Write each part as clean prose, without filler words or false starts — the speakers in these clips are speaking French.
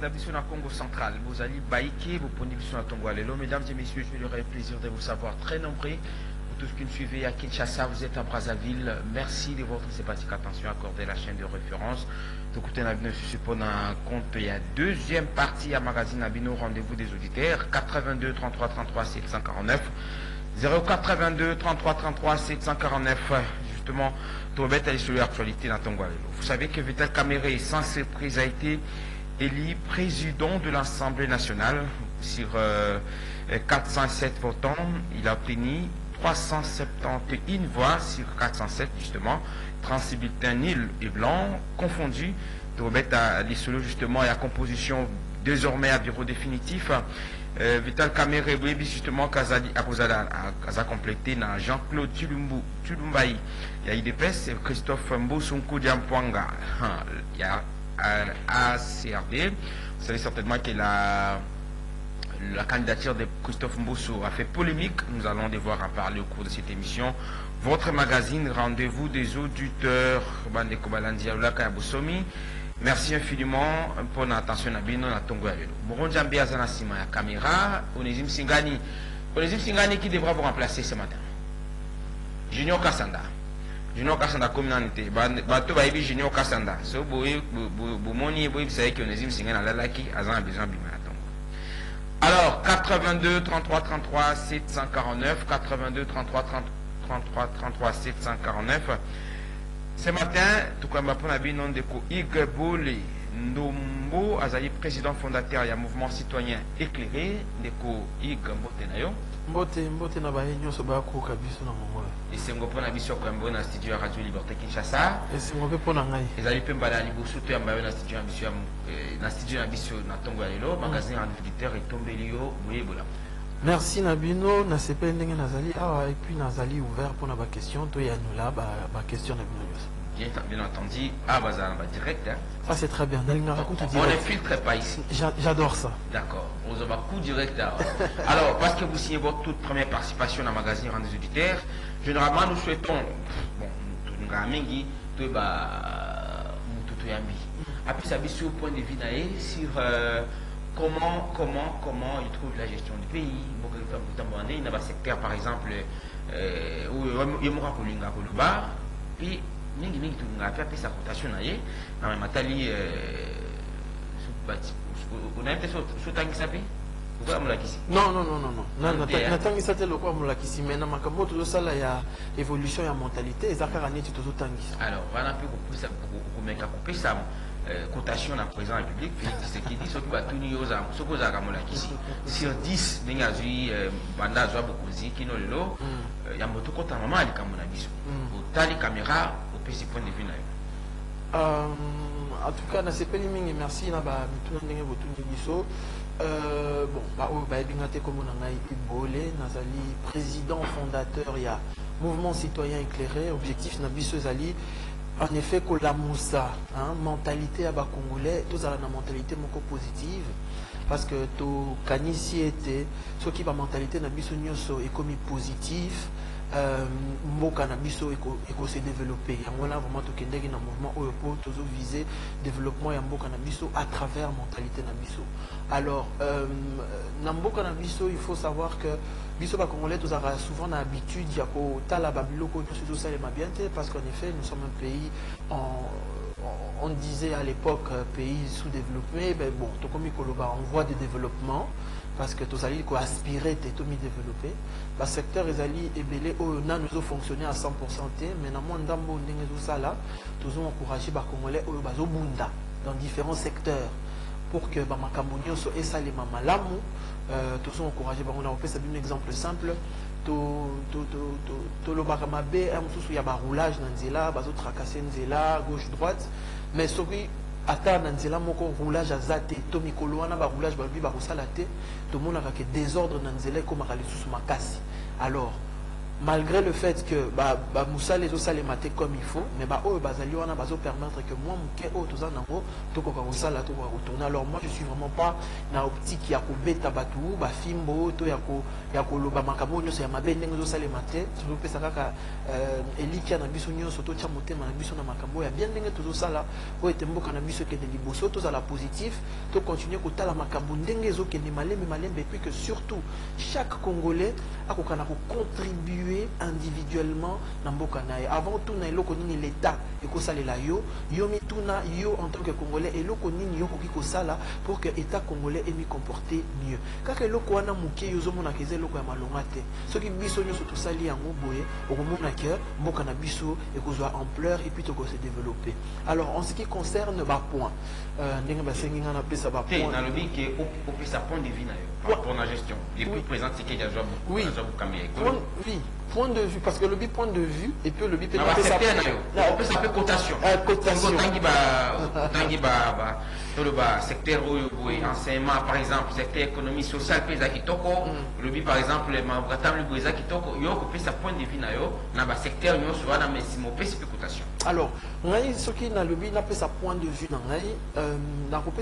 d'Abisso dans Congo central. Vous allez baïker, vous prenez sur la Tongwalelo. Mesdames et messieurs, je aurai le plaisir de vous savoir très nombreux. Pour tous qui nous suivez à Kinshasa, vous êtes à Brazzaville. Merci de votre sympathique attention accordée à la chaîne de référence. Donc, écoutez, je suis pour un compte. Il y a deuxième partie à Magazine Abino, rendez-vous des auditeurs. 82 33 33 749. 0482 33 33 749. Justement, Tobet aller sur l'actualité dans Tongwalelo. Vous savez que Vital Kamerhe, sans surprise, a été élu président de l'Assemblée nationale sur 407 votants. Il a obtenu 371 voix sur 407, justement. 36 bulletins nuls et blancs confondus. Tobet a dissolu justement la composition désormais à bureau définitif. Vital Kamerhe, justement, a complété dans Jean-Claude Tulumbaï. Il y a IDPS, Christophe Mbosunkou Diampwanga. Il y a ACRD. Vous savez certainement que la candidature de Christophe Mbosso a fait polémique. Nous allons devoir en parler au cours de cette émission. Votre magazine, rendez-vous des auditeurs. Merci infiniment pour l'attention à Bino na Tongwalelo. Moronjambi Azana Sima ya caméra, Onésime Singani. Onésime Singani qui devra vous remplacer ce matin. Junior Kassanda. Junior Kassanda communauté. Bato baibi Junior Kassanda. So boy bomoni boy savez que Onésime Singani a lalaki Azana besoin bima Tongo. Alors 82 33 33 749 82 33 33 749. Ce matin, tout comme on nom de Hugues Bolé Ndombo, Azali président fondateur du mouvement citoyen éclairé, de Hugues Mbotenayo. Mbote na bahenyo so ba ko kabiso na mongo. Et c'est ngopona biso ko mbo na studio Radio Liberté Kinshasa. Et c'est ngope pona ngai. Ezali pe mbala liboso to yamba na studio ambiso na studio ambiso na Tongwalelo, magazine en auditeur et tombelio boyebola. Merci Nabino, na sepel ndenge nazali et puis nazali ouvert pour na ba question to ya nous là ba question na bino. Bien entendu, direct. Hein. Ça c'est très bien. On ne filtre pas ici. J'adore ça. D'accord. On a coup direct. Alors, parce que vous signez votre toute première participation dans le magazine Rendez Auditeurs, généralement nous souhaitons, bon, nous après ça sur le point de vue sur comment il trouve la gestion du pays. Il y a un secteur par exemple où il y a puis mingi tu ngapia pesa rotation na ye na matali on a peut-être sotangisa pe kwa mulakisi non natangisa te lokwa mulakisi mais na makambo to sala ya évolution ya mentalité ezaka neti to sotangisa. Alors wana pe ko kumeka kopesa cotation na président de la République Félix Tshisekedi soki batuni yoza soko za mulakisi sur 10 ndinga zui banda zwa bokozi kino lelo ya moto kota mama alikambo na biso otali caméra ce point de vue là. En tout cas, c'est pas mingi merci na ba mituna ndenge botungi biso. Bon, ba o ba bingate comme on a Bolé, nazali président fondateur il y a mouvement citoyen éclairé, objectif na biso zali en effet que la moussa, mentalité à ba congolais, tous à la mentalité moko positive parce que to kanisi était ce qui ba mentalité na biso nyoso est comme positif. Mboka na biso eko se développer yango na vraiment to kendeki na mouvement oyo po tozo viser développement ya mboka na biso à travers mentalité na biso. Alors na mboka na biso il faut savoir que biso ba congolais tous avons souvent l'habitude ya ko tala ba biloko surtout ça les bien parce qu'en effet nous sommes un pays on disait à l'époque pays sous-développé, mais bon, tout comme on voit des développements parce que tous allés aspirer tout mis développé. Le secteur est allé ébélé où nous avons fonctionné à 100%, mais dans mon dambo tout ça là, tous ont encouragé les Congolais au bunda dans différents secteurs pour que ma Camerounais soit et ça les mamalamu, tous ont encouragé. On a fait un exemple simple. Le bakamabe, il y a un roulage dans Nzela, bazo tracasser Nzela, gauche droite, mais ce qui attend dans Nzela, mon roulage à zate, Tomi Koloana, ba roulage ba lui ba rosalate, tout le monde a que désordre dans Nzela comme à sous makasi. Alors, malgré le fait que Moussa les autres les mater comme il faut, mais bazali on a permettre que moi mon tout ça nango tout comme ça là tout retourner. Alors moi je suis vraiment pas dans optique ya ko beta batu ba fimbo to ya ko loba makamo nyo c'est ma belle ndenge autres les mater surtout pesa kaka eliki na biso nyo soto tia motema na biso na makambo ya bien ndenge tout ça là po etemboka na biso ke de liboso to za la positif to continuer ko tala makambo ndenge ezokende malembe et puis que surtout chaque Congolais a contribuer individuellement dans mboka naye. Avant tout na eloko nini l'état ekosalela yo mi tuna yo en tant que Congolais eloko nini yo koki kosala pour que état congolais ait mis comporter mieux. Kaka eloko wana muke yo zomona keze eloko ya malonga te. Soki biso nyo soto sali yango boye okomona que mboka na biso ekozwa ampleur et puis to se développer. Alors en ce qui concerne point ndenge basengi ngana pesa point na lobi ke au pesa point de vue na yo par rapport à la gestion. Depuis présent c'est qu'il y a déjà oui. Oui, point de vue, parce que le point de vue, et puis le but on peut s'appeler cotation. Cotation. Secteur enseignement, par exemple, secteur économie sociale, le but par exemple, les membres on peut sa point de vue dans le secteur, cotation. Alors, ce qui n'a le but, n'a pas sa point de vue dans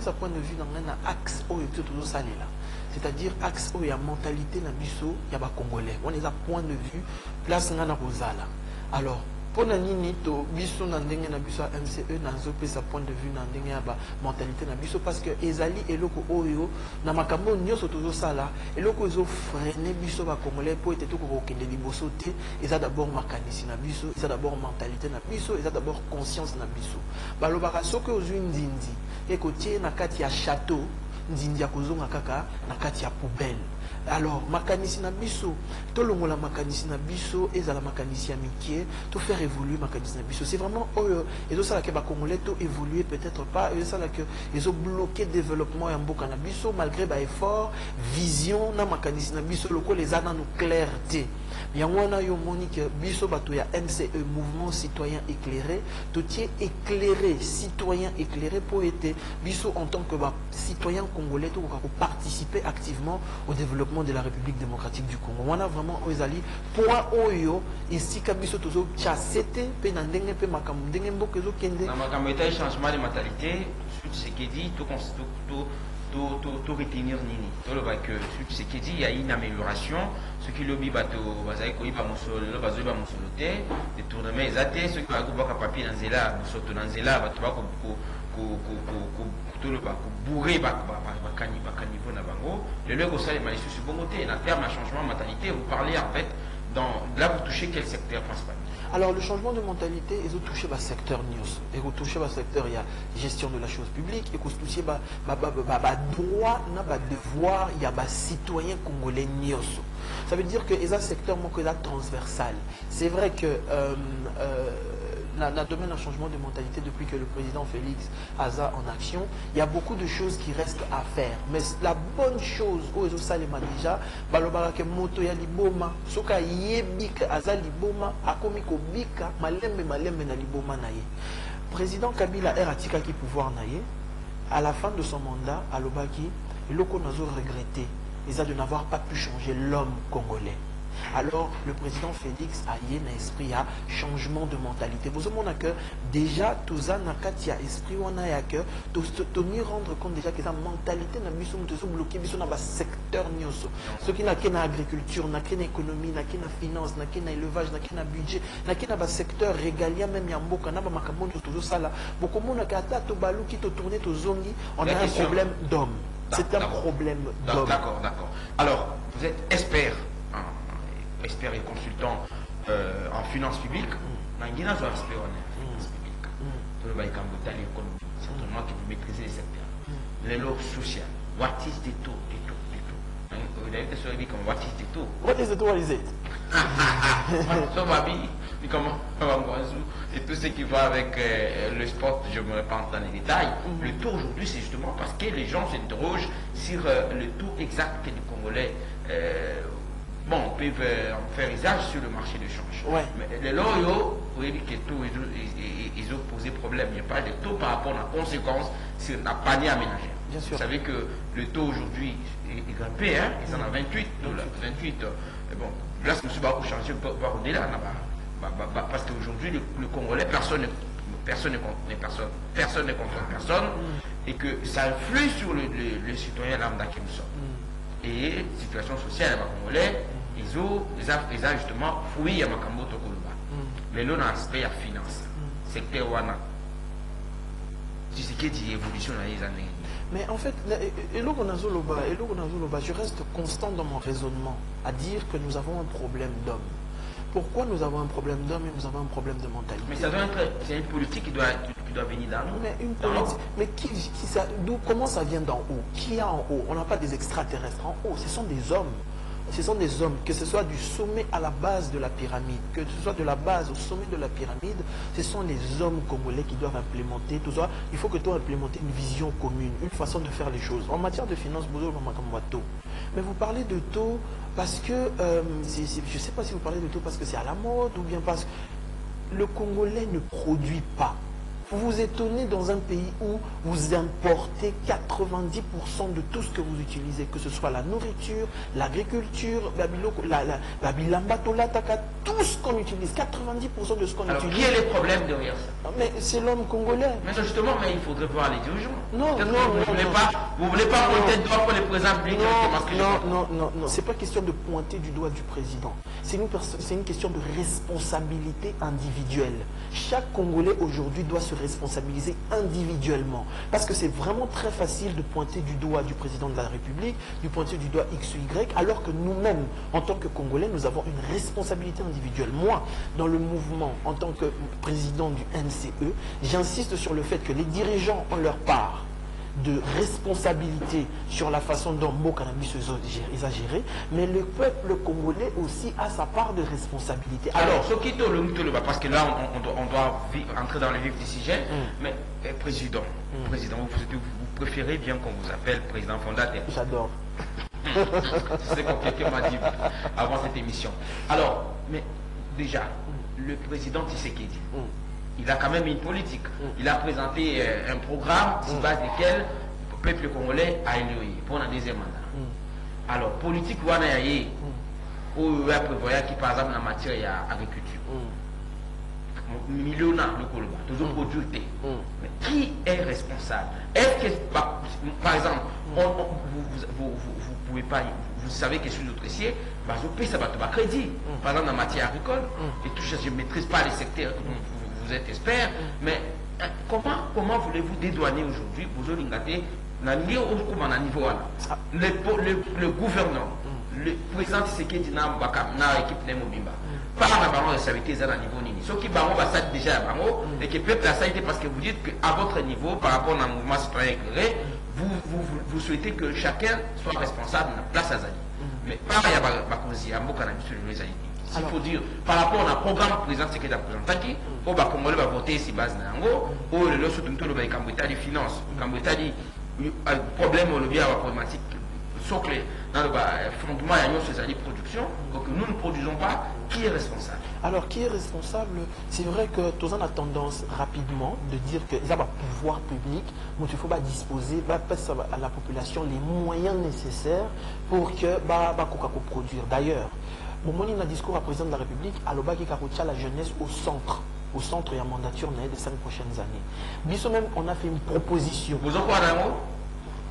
sa point de vue dans l'axe où il est toujours salé là. C'est-à-dire axe où il y a mentalité na biso il y a congolais on est à point de vue place ngana kozala. Alors pour nini to biso na ndenge na biso MCE na zope sa point de vue na ndenge ya mentalité na biso parce que ezali eloko oyo na makambo nyoso tozo sala eloko ezo freiner biso ba congolais pour être tout ko kende liboso te eza d'abord makanisi na biso eza d'abord mentalité na biso eza d'abord conscience na biso balobaka soki ozwi ndindi ekotie na kati ya château ndindi ya kozonga kaka na kati ya poubelle. Alors makanisi na biso to longola makanisi na biso ezala makanisi ya mikie to faire évoluer makanisi na biso c'est vraiment ezo sala ke ba congolais to évoluer peut-être pas ezo sala ke ezo bloquer développement ya mboka na biso malgré ba effort vision na makanisi na biso loko les ana nous clarté yango na yo monique biso bato ya MCE mouvement citoyen éclairé to tie éclairé citoyen éclairé pour être biso en tant que citoyen congolais to ko participer activement au développement de la République démocratique du Congo. On a vraiment ozali point oyo ici kabiso tozo chasete pe na ndenge pe makambo ndenge mboka ezo kende na makambo eta changement de mentalité sur ce qui dit tout retenir nini tout le que sur ce qui dit il y a une amélioration ce qui lobby bato bazai ko iba mosolo bazo iba mosolo te détournement ezate ce qui va ko baka papier na nzela mosoto na nzela bato ba ko tout le ba ko bourrer bakani na bango le lego ça les malicieux sur bongo te en termes de changement de mentalité vous parlez en fait là vous touchez quel secteur principalement? Alors le changement de mentalité, ils ont touché le secteur news, ils ont touché le secteur il y a gestion de la chose publique, ils ont touché droit, devoir, il y a citoyen congolais news. Ça veut dire que ils ont un secteur transversal. C'est vrai que dans le domaine d'un changement de mentalité depuis que le président Félix Aza en action, il y a beaucoup de choses qui restent à faire. Mais la bonne chose, aux Salema déjà, balobara moto ya liboma, soka yebik Aza liboma, akomiko bika, malembe na liboma naye. Président Kabila Eratika qui pouvoir naye, à la fin de son mandat, à l'Obaki, loko nazo regretté, ils ont de n'avoir pas pu changer l'homme congolais. Alors le président Félix a eu un esprit à changement de mentalité. Vous savez que déjà tout ça n'a qu'à esprit on a que tout mieux rendre compte déjà que sa mentalité n'a pas bloqué dans le secteur nyoso. Ce qui n'a qu'une agriculture, n'a qu'une économie, n'a qu'une finance, n'a qu'un élevage, n'a qu'un budget, n'a qu'un secteur régalien même yamboka n'a pas makamon tout ça là. Beaucoup de monde a tout balou qui te tourne tout zongi. On a un problème d'homme. C'est un problème d'homme. D'accord. Alors vous êtes expert et consultant en finances publiques, c'est certainement que vous maîtrisez les secteurs. Les lois sociales, what is the taux? What is the taux? What is the taux? What is it? Et tout ce qui va avec le sport, je me réponds dans les détails. Le taux aujourd'hui, c'est justement parce que les gens s'interrogent sur le taux exact que les Congolais peuvent faire usage sur le marché de change. Ouais. Mais les lois, vous voyez que tout ils ont posé problème. Il n'y a pas de taux par rapport à la conséquence sur la panier aménagère. Bien sûr. Vous savez que le taux aujourd'hui est grimpé, hein, ils en ont 28, 28. Mais bon, là, ce monsieur Bakou changer par au-delà, parce qu'aujourd'hui, le Congolais, personne ne contrôle personne, et que ça influe sur le citoyen lambda qui nous sommes. Et situation sociale, les Congolais, ils ont justement fouillé à Makamboto Koluba. Mais là, on a aspect à finance. Secteur Wana. Tu sais qu'il y a évolution dans les années. Mais en fait, je reste constant dans mon raisonnement à dire que nous avons un problème d'homme. Pourquoi nous avons un problème d'homme et nous avons un problème de mentalité? Mais ça doit être, c'est une politique qui doit venir d'en haut. Mais une politique, mais comment ça vient d'en haut? Qui est en haut? On n'a pas des extraterrestres en haut, ce sont des hommes. Ce sont des hommes, que ce soit du sommet à la base de la pyramide, que ce soit de la base au sommet de la pyramide, ce sont les hommes congolais qui doivent implémenter tout ça. Il faut que tu implémentes une vision commune, une façon de faire les choses. En matière de finances, mais vous parlez de taux parce que, je ne sais pas si vous parlez de taux parce que c'est à la mode ou bien parce que le Congolais ne produit pas. Vous vous étonnez dans un pays où vous importez 90% de tout ce que vous utilisez, que ce soit la nourriture, l'agriculture, la bilamba, tout ce qu'on utilise, 90% de ce qu'on utilise. Alors, qui est le problème derrière ça? Mais c'est l'homme congolais. Mais justement, mais il faudrait voir les dirigeants. Non, vous ne voulez pas pointer du doigt pour les présidents publics. Non, c'est pas question de pointer du doigt du président. C'est une question de responsabilité individuelle. Chaque Congolais aujourd'hui doit se responsabiliser individuellement. Parce que c'est vraiment très facile de pointer du doigt du président de la République, de pointer du doigt X ou Y, alors que nous-mêmes, en tant que Congolais, nous avons une responsabilité individuelle. Moi, dans le mouvement, en tant que président du NCE, j'insiste sur le fait que les dirigeants ont leur part de responsabilité sur la façon dont Mokanabis a géré, mais le peuple congolais aussi a sa part de responsabilité. Alors, ce qui est parce que là, on doit entrer dans le vif du sujet, mais président, vous préférez bien qu'on vous appelle président fondateur? J'adore. C'est comme quelqu'un m'a dit avant cette émission. Alors, mais déjà, le président Tshisekedi, il a quand même une politique. Il a présenté un programme sur base duquel le peuple congolais a élu pour un deuxième mandat. Alors, politique, où on a prévoyé qui, par exemple, en matière d'agriculture, millionnaire le Coloba, toujours produit. Mais qui est responsable? Est-ce que, par exemple, vous pouvez pas, vous savez que sur le dossier, vous payez ça va crédit. Par exemple, en matière agricole, et tout ça, je ne maîtrise pas les secteurs. Vous êtes expert, mais comment voulez-vous dédouaner aujourd'hui le gouverneur, le président Tshisekedi na équipe de Mobimba par la responsabilité à niveau nini. Ce qui va déjà à Bango et que peuple a ça été parce que vous dites qu'à votre niveau, par rapport au mouvement citoyen éclairé, vous souhaitez que chacun soit responsable de la place à Zali. Mais par rapport à Mokanabis sur les Zali. Il faut dire, par rapport au programme président Tshisekedi a présenté, au Congolais va voter sur base de Nango, au le soutien de la des finances, le problème au la problématique socle dans le fondement et ces années de production, donc nous ne produisons pas, qui est responsable? Alors qui est responsable? C'est vrai que tous on a tendance rapidement de dire que ça va pouvoir public, mais il faut pas disposer à la population les moyens nécessaires pour que produire. D'ailleurs, bon, moi, il a un discours à président de la République, à l'Obaki Karoutia, la jeunesse au centre et à mandature des 5 prochaines années. Bissot même, on a fait une proposition. Vous en quoi,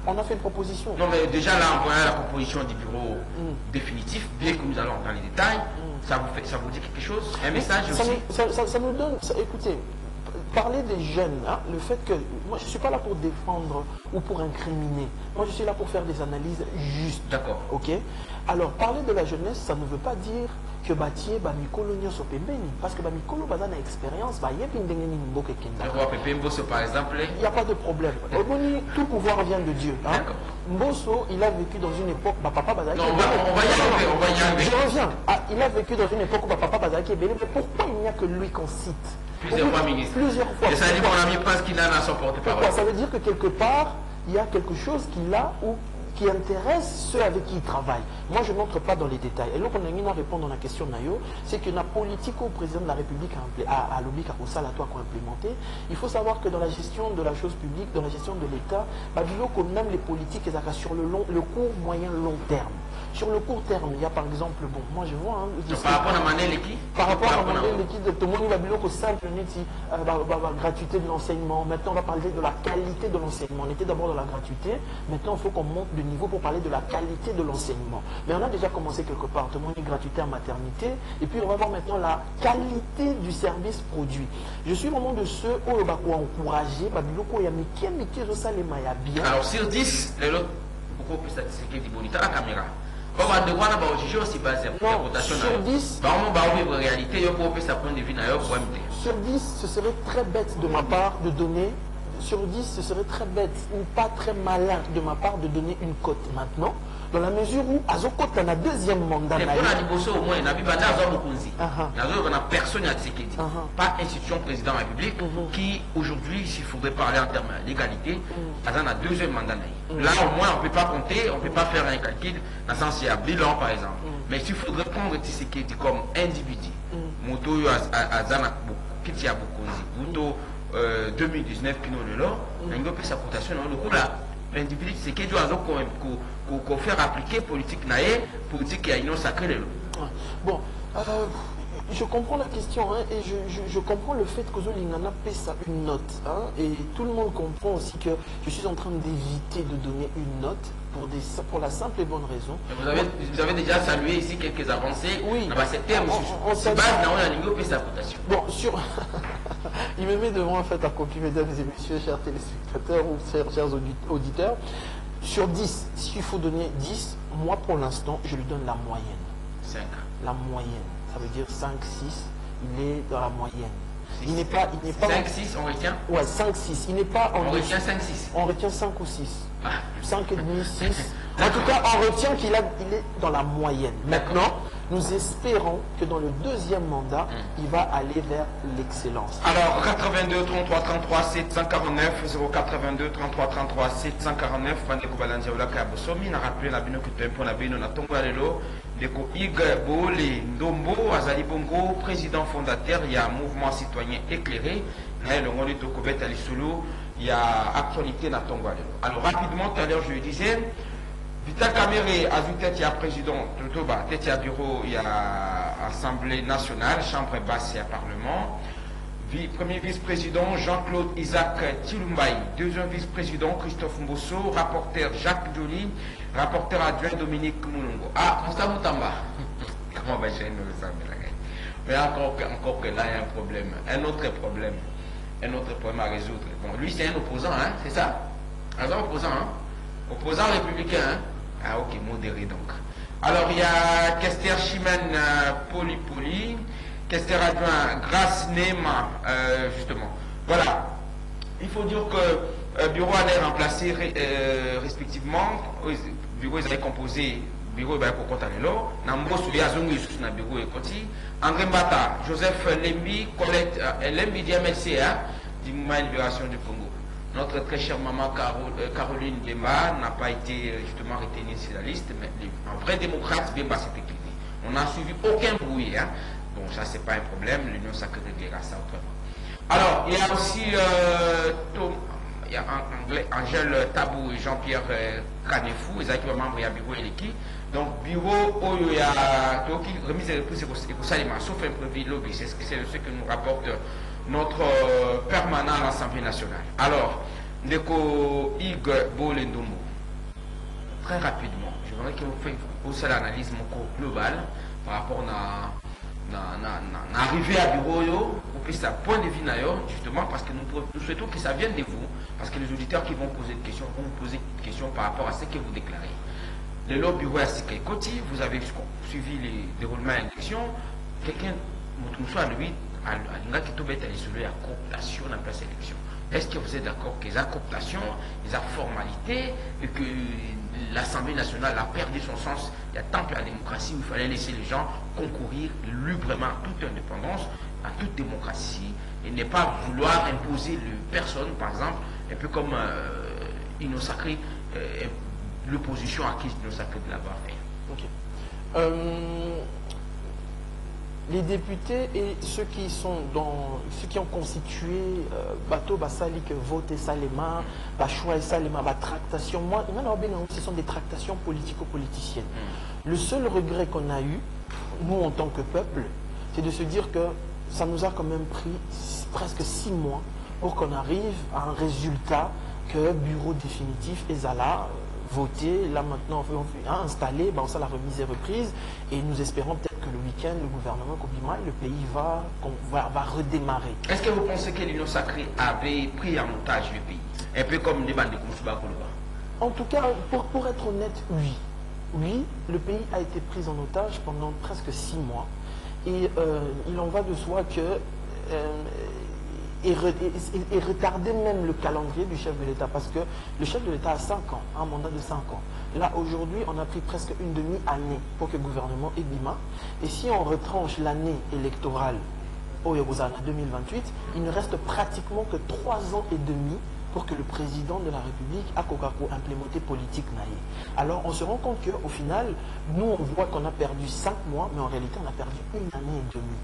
on a fait une proposition. Non, mais déjà là, on voit la proposition du bureau définitif, bien que nous allons dans les détails. Ça vous dit quelque chose? Un message aussi? Ça nous donne, écoutez, parler des jeunes, hein, le fait que, moi je ne suis pas là pour défendre ou pour incriminer, moi je suis là pour faire des analyses justes. D'accord. Ok. Alors, parler de la jeunesse, ça ne veut pas dire que Batié, Mikolo Nyoso Pembeni, parce que Mikolo a une expérience, par exemple. Il n'y a pas de problème. Tout pouvoir vient de Dieu. Hein. Mbosso, il a vécu dans une époque, papa Bazaki. Non, on va y arriver. Je reviens. Il a vécu dans une époque où papa Bazaki est béni, mais pourquoi il n'y a que lui qu'on cite? Plusieurs fois ministre. Plusieurs fois. Et ça dit qu'on a mis presque qu'il a dans son porte-parole. Ça veut dire que quelque part, il y a quelque chose qu'il a ou qui intéresse ceux avec qui ils travaillent. Moi, je n'entre pas dans les détails. Et là, on a une réponse dans la question Nayo, c'est que la politique au président de la République à l'obligation à la toi implémenter. Il faut savoir que dans la gestion de la chose publique, dans la gestion de l'État, même les politiques sur le court, moyen, long terme. Sur le court terme, il y a par exemple, bon, moi je vois... Hein, par rapport à Mané Leki, par rapport à Mané Leki, tout le monde va dire que simple, gratuité de l'enseignement. Maintenant, on va parler de la qualité de l'enseignement. On était d'abord dans la gratuité. Maintenant, il faut qu'on monte de niveau pour parler de la qualité de l'enseignement. Mais on a déjà commencé quelque part. Tout le monde dit gratuité en maternité. Et puis, on va voir maintenant la qualité du service produit. Je suis vraiment de ceux où on va encourager. Alors, sur 10, les autres, pourquoi plus statistiques du bonita la caméra? On va devoir avoir aussi basé sur 10, réalité, sur 10, ce serait très bête de ma part de donner. Sur 10, ce serait très bête ou pas très malin de ma part de donner une cote maintenant, dans la mesure où Azokot a un deuxième mandat. Au moins, personne pas institution président de la République qui aujourd'hui, s'il faudrait parler en termes d'égalité, a un deuxième mandat. Là au moins on ne peut pas compter, on ne peut pas faire un calcul dans le sens il y a bilan par exemple. Mais s'il faudrait prendre Tshisekedi comme individu, Moto Azana Kitia Bukonzi, Moto 2019 Pino Lelo, il y a sa cotation dans le coup là. L'individu c'est qu'il doit faire appliquer politique naïe, politique qui a une sacrée. Bon, je comprends la question hein, et je comprends le fait que Zolingana paie ça une note. Hein, et tout le monde comprend aussi que je suis en train d'éviter de donner une note pour la simple et bonne raison. Vous avez déjà salué ici quelques avancées. Oui. C'est terme. On se base dans la ligne et sa cotation. Bon, sur... Il me met devant en fait à copie, mesdames et messieurs, chers téléspectateurs ou chers auditeurs. Sur 10, s'il faut donner 10, moi pour l'instant, je lui donne la moyenne. 5. La moyenne. Ça veut dire 5, 6, il est dans la moyenne. Il n'est pas... 5, 6, on retient? Ouais, 5, 6. Il n'est pas en... On retient 5, 6. On retient 5 ou 6. 5 et demi, 6. En tout cas, on retient qu'il est dans la moyenne. Maintenant, nous espérons que dans le deuxième mandat, il va aller vers l'excellence. Alors, 82 33 33 749 082 33 33 749 Pandeko Balandiaola Kabosomi n'a rappelé la bino que tu imposes la bino na Tongwalelo Deko Ig Bole Ndombo Azali Bongo, président fondateur, il y a un mouvement citoyen éclairé, le monde de Tokobet Alisulu, il y a actualité na Tongwalelo. Alors rapidement, tout à l'heure je le disais, Vital Kamere a vu tête, il y a président de Toba, tête, il y a bureau, il y a Assemblée nationale, chambre basse, il y a Parlement. Premier vice-président Jean-Claude Isaac Tilumbaï, deuxième vice-président Christophe Mbosso, rapporteur Jacques Joly, rapporteur adjoint Dominique Moulongo. Ah, Moustapha Moutamba. Comment va gêner le Zambie? Mais encore que là, il y a un problème, un autre problème à résoudre. Bon, lui, c'est un opposant, hein, c'est ça? Un opposant, hein? Opposant républicain, hein? Ah, ok, modéré donc. Alors, il y a Kester Chimène Poli, Kester adjoint Grace Nema, justement. Voilà. Il faut dire que le bureau allait remplacer respectivement, bureau ils avaient composé, bureau et Kokotanelo, Nambo Yazungi na bureau et Koti, André Mbata, Joseph Lembi, Colette Lembi DMLCA, du mouvement de libération du Congo. Notre très chère maman Caroline Bemba n'a pas été justement retenue sur la liste, mais en vrai démocrate, Bemba s'est éclairé. On n'a suivi aucun bruit, hein. Donc ça c'est pas un problème, l'Union sacrée réglera ça autrement. Alors, il y a aussi il y a Angèle Tabou et Jean-Pierre Kanefou, ils ont membre du bureau et l'équipe. Donc, bureau, il y a remise de reprise et sauf imprévu lobby, c'est ce que nous rapporte notre permanent à l'Assemblée nationale. Alors, Neko Ig Bolendomo, très rapidement, je voudrais que vous fassiez aussi l'analyse globale par rapport à l'arrivée à bureau, pour que ça point de vue justement parce que nous souhaitons que ça vienne de vous, parce que les auditeurs qui vont poser des questions vont vous poser des questions par rapport à ce que vous déclarez. Le bureau à Sikekoti, vous avez suivi les déroulements d'élection, quelqu'un, soit lui, à la cooptation dans la place d'élection. Est-ce que vous êtes d'accord que la cooptation, les formalités, et que l'Assemblée nationale a perdu son sens? Il y a tant que la démocratie où il fallait laisser les gens concourir librement à toute indépendance, à toute démocratie, et ne pas vouloir imposer les personnes, par exemple, un peu comme Inno Sacré, l'opposition accuse l'Union sacrée de l'avoir fait. Les députés et ceux qui ont constitué bateau basali que vote salema choix salema tractation, moi ce sont des tractations politico-politiciennes. Le seul regret qu'on a eu nous en tant que peuple, c'est de se dire que ça nous a quand même pris presque 6 mois pour qu'on arrive à un résultat que bureau définitif et Zala voté, là maintenant on a installé, ça la remise est reprise et nous espérons peut-être que le week-end le gouvernement Kobima et le pays va redémarrer. Est-ce que vous pensez que l'Union sacrée avait pris en otage le pays? Un peu comme les bandes de Kounsouba Koulouba. En tout cas, pour être honnête, oui. Oui, le pays a été pris en otage pendant presque 6 mois et il en va de soi que et retarder même le calendrier du chef de l'État parce que le chef de l'État a 5 ans, un mandat de 5 ans. Là, aujourd'hui, on a pris presque une demi-année pour que le gouvernement Ebima. Et si on retranche l'année électorale au Yogozana 2028, il ne reste pratiquement que 3 ans et demi pour que le président de la République a implémenté politique naïe. Alors, on se rend compte qu'au final, nous, on voit qu'on a perdu 5 mois, mais en réalité, on a perdu une année et demie.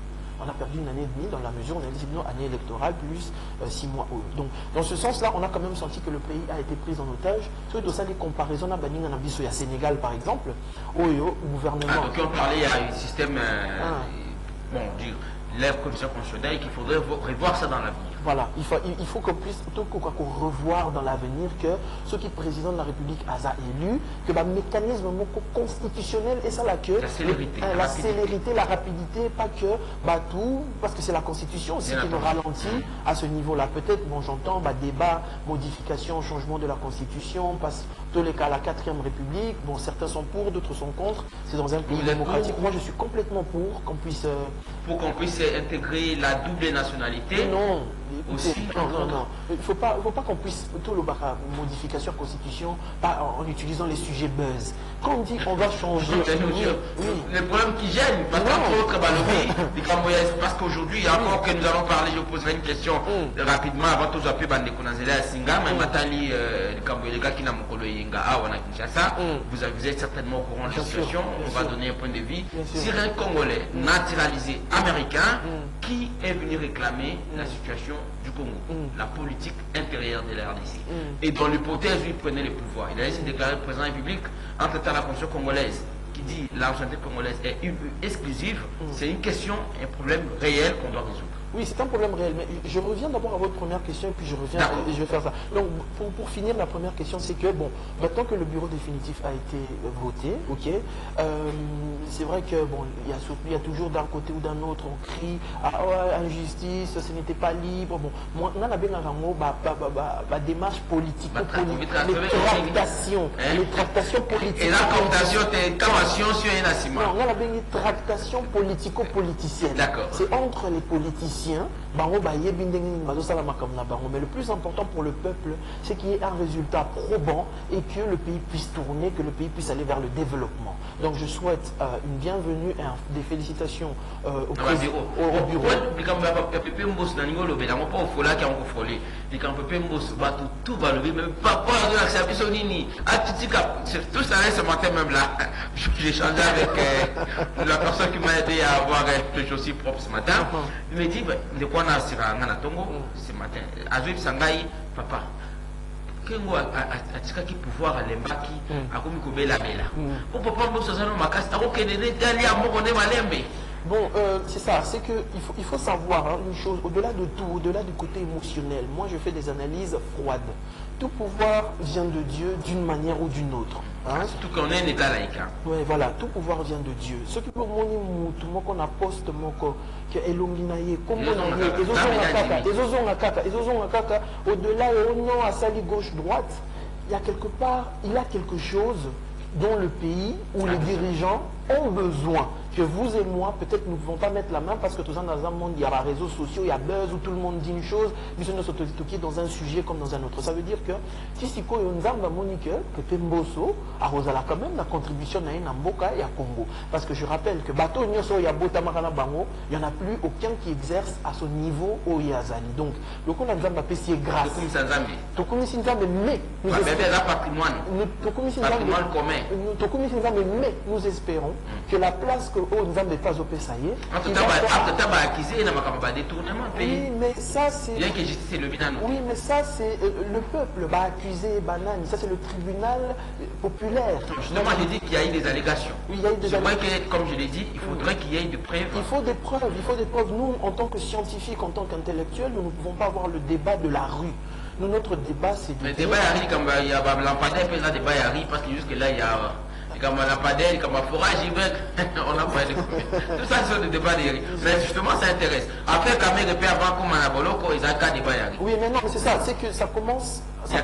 On a perdu une année et demie dans la mesure où on a dit non, année électorale plus 6 mois. Donc, dans ce sens-là, on a quand même senti que le pays a été pris en otage. Sur ça, les comparaisons à Baning en Abisso, il y a Sénégal par exemple, où le gouvernement. Donc, on parlait, il y a un système, l'ère commission constitutionnelle, qu'il faudrait revoir ça dans l'avenir. Voilà, il faut qu'on puisse qu'on revoir dans l'avenir que ce qui est président de la République a élu, que le mécanisme constitutionnel et ça là que la célérité, la rapidité, pas que tout, parce que c'est la Constitution aussi qui nous ralentit à ce niveau-là. Peut-être, j'entends débat, modification, changement de la Constitution, passe tous les cas à la 4e République. Certains sont pour, d'autres sont contre. C'est dans un pays démocratique. Moi, je suis complètement pour qu'on puisse intégrer la double nationalité. Non. Aussi, non. Il ne faut pas qu'on puisse tout le modification de la Constitution en utilisant les sujets buzz. Quand on dit qu'on va changer... Le problème qui gêne, parce qu'aujourd'hui, encore que nous allons parler, je poserai une question rapidement avant tous appuyer Bandekonazela Singa, mais Matali, les gars qui n'ont pas vous êtes certainement au courant de la situation, on va donner un point de vue. Si un Congolais naturalisé américain qui est venu réclamer la situation du Congo, la politique intérieure de la RDC. Et dans l'hypothèse où il prenait le pouvoir, il a laissé déclarer président de la République entre-temps la Constitution congolaise qui dit la nationalité congolaise est exclusive, c'est une question, un problème réel qu'on doit résoudre. Oui, c'est un problème réel, mais je reviens d'abord à votre première question et puis je reviens et je vais faire ça. Donc, pour finir, la première question, c'est que, maintenant que le bureau définitif a été voté, c'est vrai que, il y a toujours d'un côté ou d'un autre, on crie, injustice, ce n'était pas libre. Moi, on a bien la démarche politique, les tractations politiques. Et la cooptation, c'est une sur un assiment. Non, on a bien une tractation politico-politicienne. D'accord. C'est entre les politiciens. Mais le plus important pour le peuple, c'est qu'il y ait un résultat probant et que le pays puisse tourner, que le pays puisse aller vers le développement. Donc je souhaite une bienvenue et des félicitations au bureau. Tout va lever, même pas de l'acceptation ni. Tout ça ce matin même là. J'ai échangé avec la personne qui m'a aidé à avoir quelque chose aussi propre ce matin. Il me dit, de quoi on a ce matin. Azouib Sangaï, papa. Kengo a pouvoir à l'embaki, à comme Kobela Bela. Pour papa, bon, c'est ça, c'est qu'il faut savoir une chose, au-delà de tout, au-delà du côté émotionnel, moi je fais des analyses froides. Tout pouvoir vient de Dieu d'une manière ou d'une autre. Surtout qu'on est un État laïque. Oui, voilà, tout pouvoir vient de Dieu. Ce qui peut tout qu'on a poste, que Elonginaye, comme on a au-delà à sali gauche-droite, il y a quelque chose dont le pays ou les dirigeants ont besoin. que vous et moi, peut-être nous ne pouvons pas mettre la main parce que tout ça dans un monde, il y a les réseaux sociaux, il y a buzz où tout le monde dit une chose, mais nous sommes dans un sujet comme dans un autre. Ça veut dire que si c'est quoi Nzamba Monique, que Temboso, à Rosala quand même, la contribution à une Mboka et à Congo. Parce que je rappelle que bateau Nyoso, il y a Botamarana Bango, il n'y en a plus aucun qui exerce à ce niveau au Yazali. Donc, le coup Nzamba Pessi est grâce. Tokumi Sinzambe, mais nous nous espérons que la place que Nzambe pas au Pessaye. Oui, mais ça c'est. Bien que justice est le bilan. Oui, mais ça c'est le peuple va accuser Banane. Ça c'est le tribunal populaire. Justement, j'ai dit qu'il y a eu des allégations. Oui, il y a eu des allégations. Comme je l'ai dit, il faudrait qu'il y ait des preuves. Il faut des preuves, il faut des preuves. Nous, en tant que scientifiques, en tant qu'intellectuels, nous ne pouvons pas avoir le débat de la rue. Nous, notre débat, c'est de. Le débat arrive comme il y a Lampadaire, puis là, le débat arrive parce que jusque-là, il y a. Comme Lampadaire, comme Forage, on a pas de. Tout ça, c'est des débats d'Éric. Mais justement, ça intéresse. Après, quand même, depuis avant, comme Manaboloko, ils ont qu'à débat arrive. Oui, mais non, mais c'est ça, c'est que ça commence. Ça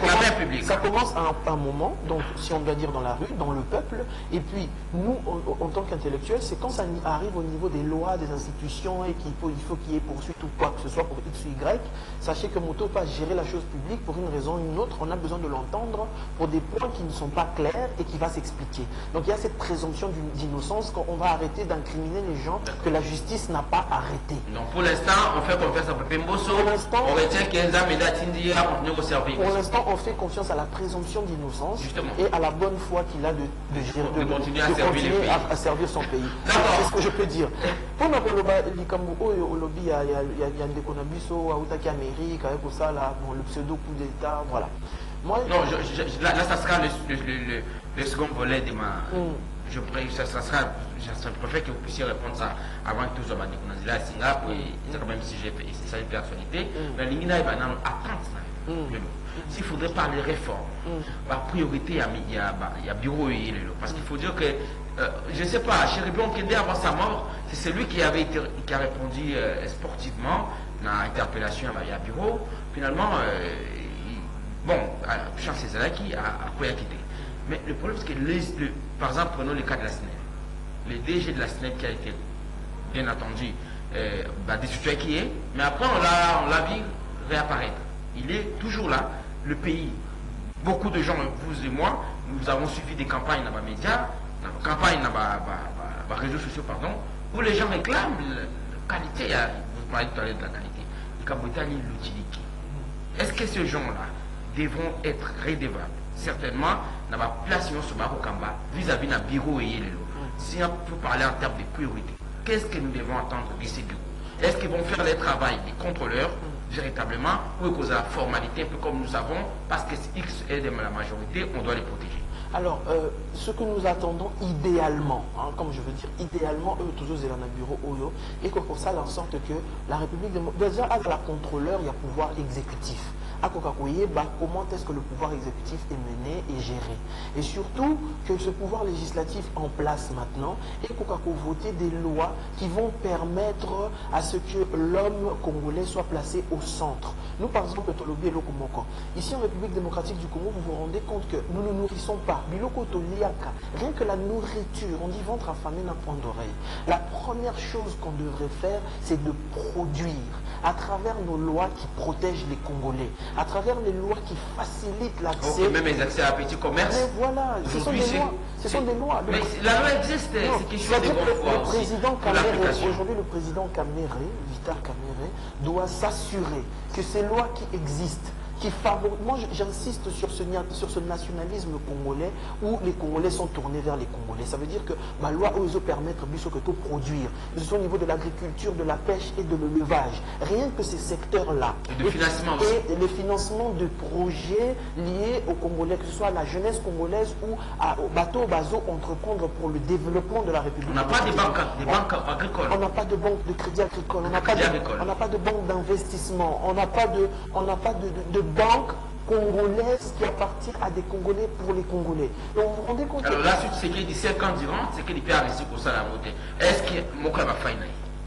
commence à un moment, donc si on doit dire dans la rue, dans le peuple, et puis nous, en tant qu'intellectuels, c'est quand ça arrive au niveau des lois, des institutions, et qu'il faut qu'il y ait poursuite ou quoi que ce soit pour X ou Y, sachez que Moto pas gérer la chose publique pour une raison ou une autre, on a besoin de l'entendre pour des points qui ne sont pas clairs et qui va s'expliquer. Donc il y a cette présomption d'innocence qu'on va arrêter d'incriminer les gens que la justice n'a pas arrêté. Donc pour l'instant, on fait confiance à Pépé Mbosso, on retient qu'Enza Meda Tindi a continué au service. Pour l'instant, on fait confiance à la présomption d'innocence et à la bonne foi qu'il a de continuer à servir son pays. C'est ce que je peux dire. Pour le lobby, il y a un déconabiso, Amérique, avec ça, le pseudo coup d'État, voilà. Moi, non, là, ça sera le second volet de ma. Je préfère que vous puissiez répondre ça avant que tout soit déconabiso. Là, Singapour, même si j'ai fait ça une personnalité, mais l'Ingina est maintenant attente. S'il faudrait parler de réforme, la priorité, il y a bureau et parce qu'il faut dire que, je ne sais pas, Chéribion Kende avant sa mort, c'est celui qui a répondu sportivement à l'interpellation il y a bureau. Finalement, Jean César qui a quitté. Mais le problème, c'est que, par exemple, prenons le cas de la SNEP. Le DG de la SNEP qui a été, bien entendu, destitué qui est, mais après, on l'a vu réapparaître. Il est toujours là. Le pays, beaucoup de gens, vous et moi, nous avons suivi des campagnes dans les médias, campagnes dans les réseaux sociaux, pardon, où les gens réclament la qualité. Vous parlez tout à l'heure de la qualité. L'utilité. Est-ce que ces gens-là devront être rédevables? Certainement, dans la place sur Marokamba, vis-à-vis d'un bureau et l'élo. Si on peut parler en termes de priorité, qu'est-ce que nous devons attendre de ces bureaux? Est-ce qu'ils vont faire le travail des contrôleurs véritablement ou cause la formalité, un peu comme nous avons, parce que X est de la majorité, on doit les protéger? Alors, ce que nous attendons idéalement, comme je veux dire, idéalement, eux, toujours, c'est dans un bureau Oyo, et que pour ça, en sorte que la République, déjà, à la contrôleur, il y a pouvoir exécutif. À Kokakoye, comment est-ce que le pouvoir exécutif est mené et géré? Et surtout, que ce pouvoir législatif en place maintenant, et Kokako voter des lois qui vont permettre à ce que l'homme congolais soit placé au centre. Nous, par exemple, Tolobi et Lokomoko. Ici, en République démocratique du Congo, vous vous rendez compte que nous ne nourrissons pas. Biloko Toliaka. Rien que la nourriture, on dit ventre affamé n'a point d'oreille. La première chose qu'on devrait faire, c'est de produire à travers nos lois qui protègent les Congolais, à travers les lois qui facilitent l'accès. Même les accès à petit commerce. Mais voilà, ce sont des lois. Ce sont des lois. Mais la loi existe, c'est question de le président Kamere, aujourd'hui le président Kamere, Vital Kamere, doit s'assurer que ces lois qui existent, qui favorisent. Moi, j'insiste sur ce nationalisme congolais où les Congolais sont tournés vers les Congolais. Ça veut dire que ma loi ose permettre de produire, que ce soit au niveau de l'agriculture, de la pêche et de l'élevage. Rien que ces secteurs-là. Et de financement aussi. Et le financement de projets liés aux Congolais, que ce soit à la jeunesse congolaise ou au bateau bateau entreprendre pour le développement de la République. On n'a pas de banques agricoles. On n'a pas de banque de crédit agricole. On n'a pas de banque d'investissement. On n'a pas de banque congolaise qui appartient à des Congolais pour les Congolais. Donc vous vous rendez compte. Alors là, ce qui est dit 5 ans durant, c'est qu'il peut réussir pour ça la montée. Est-ce que Moka va faire?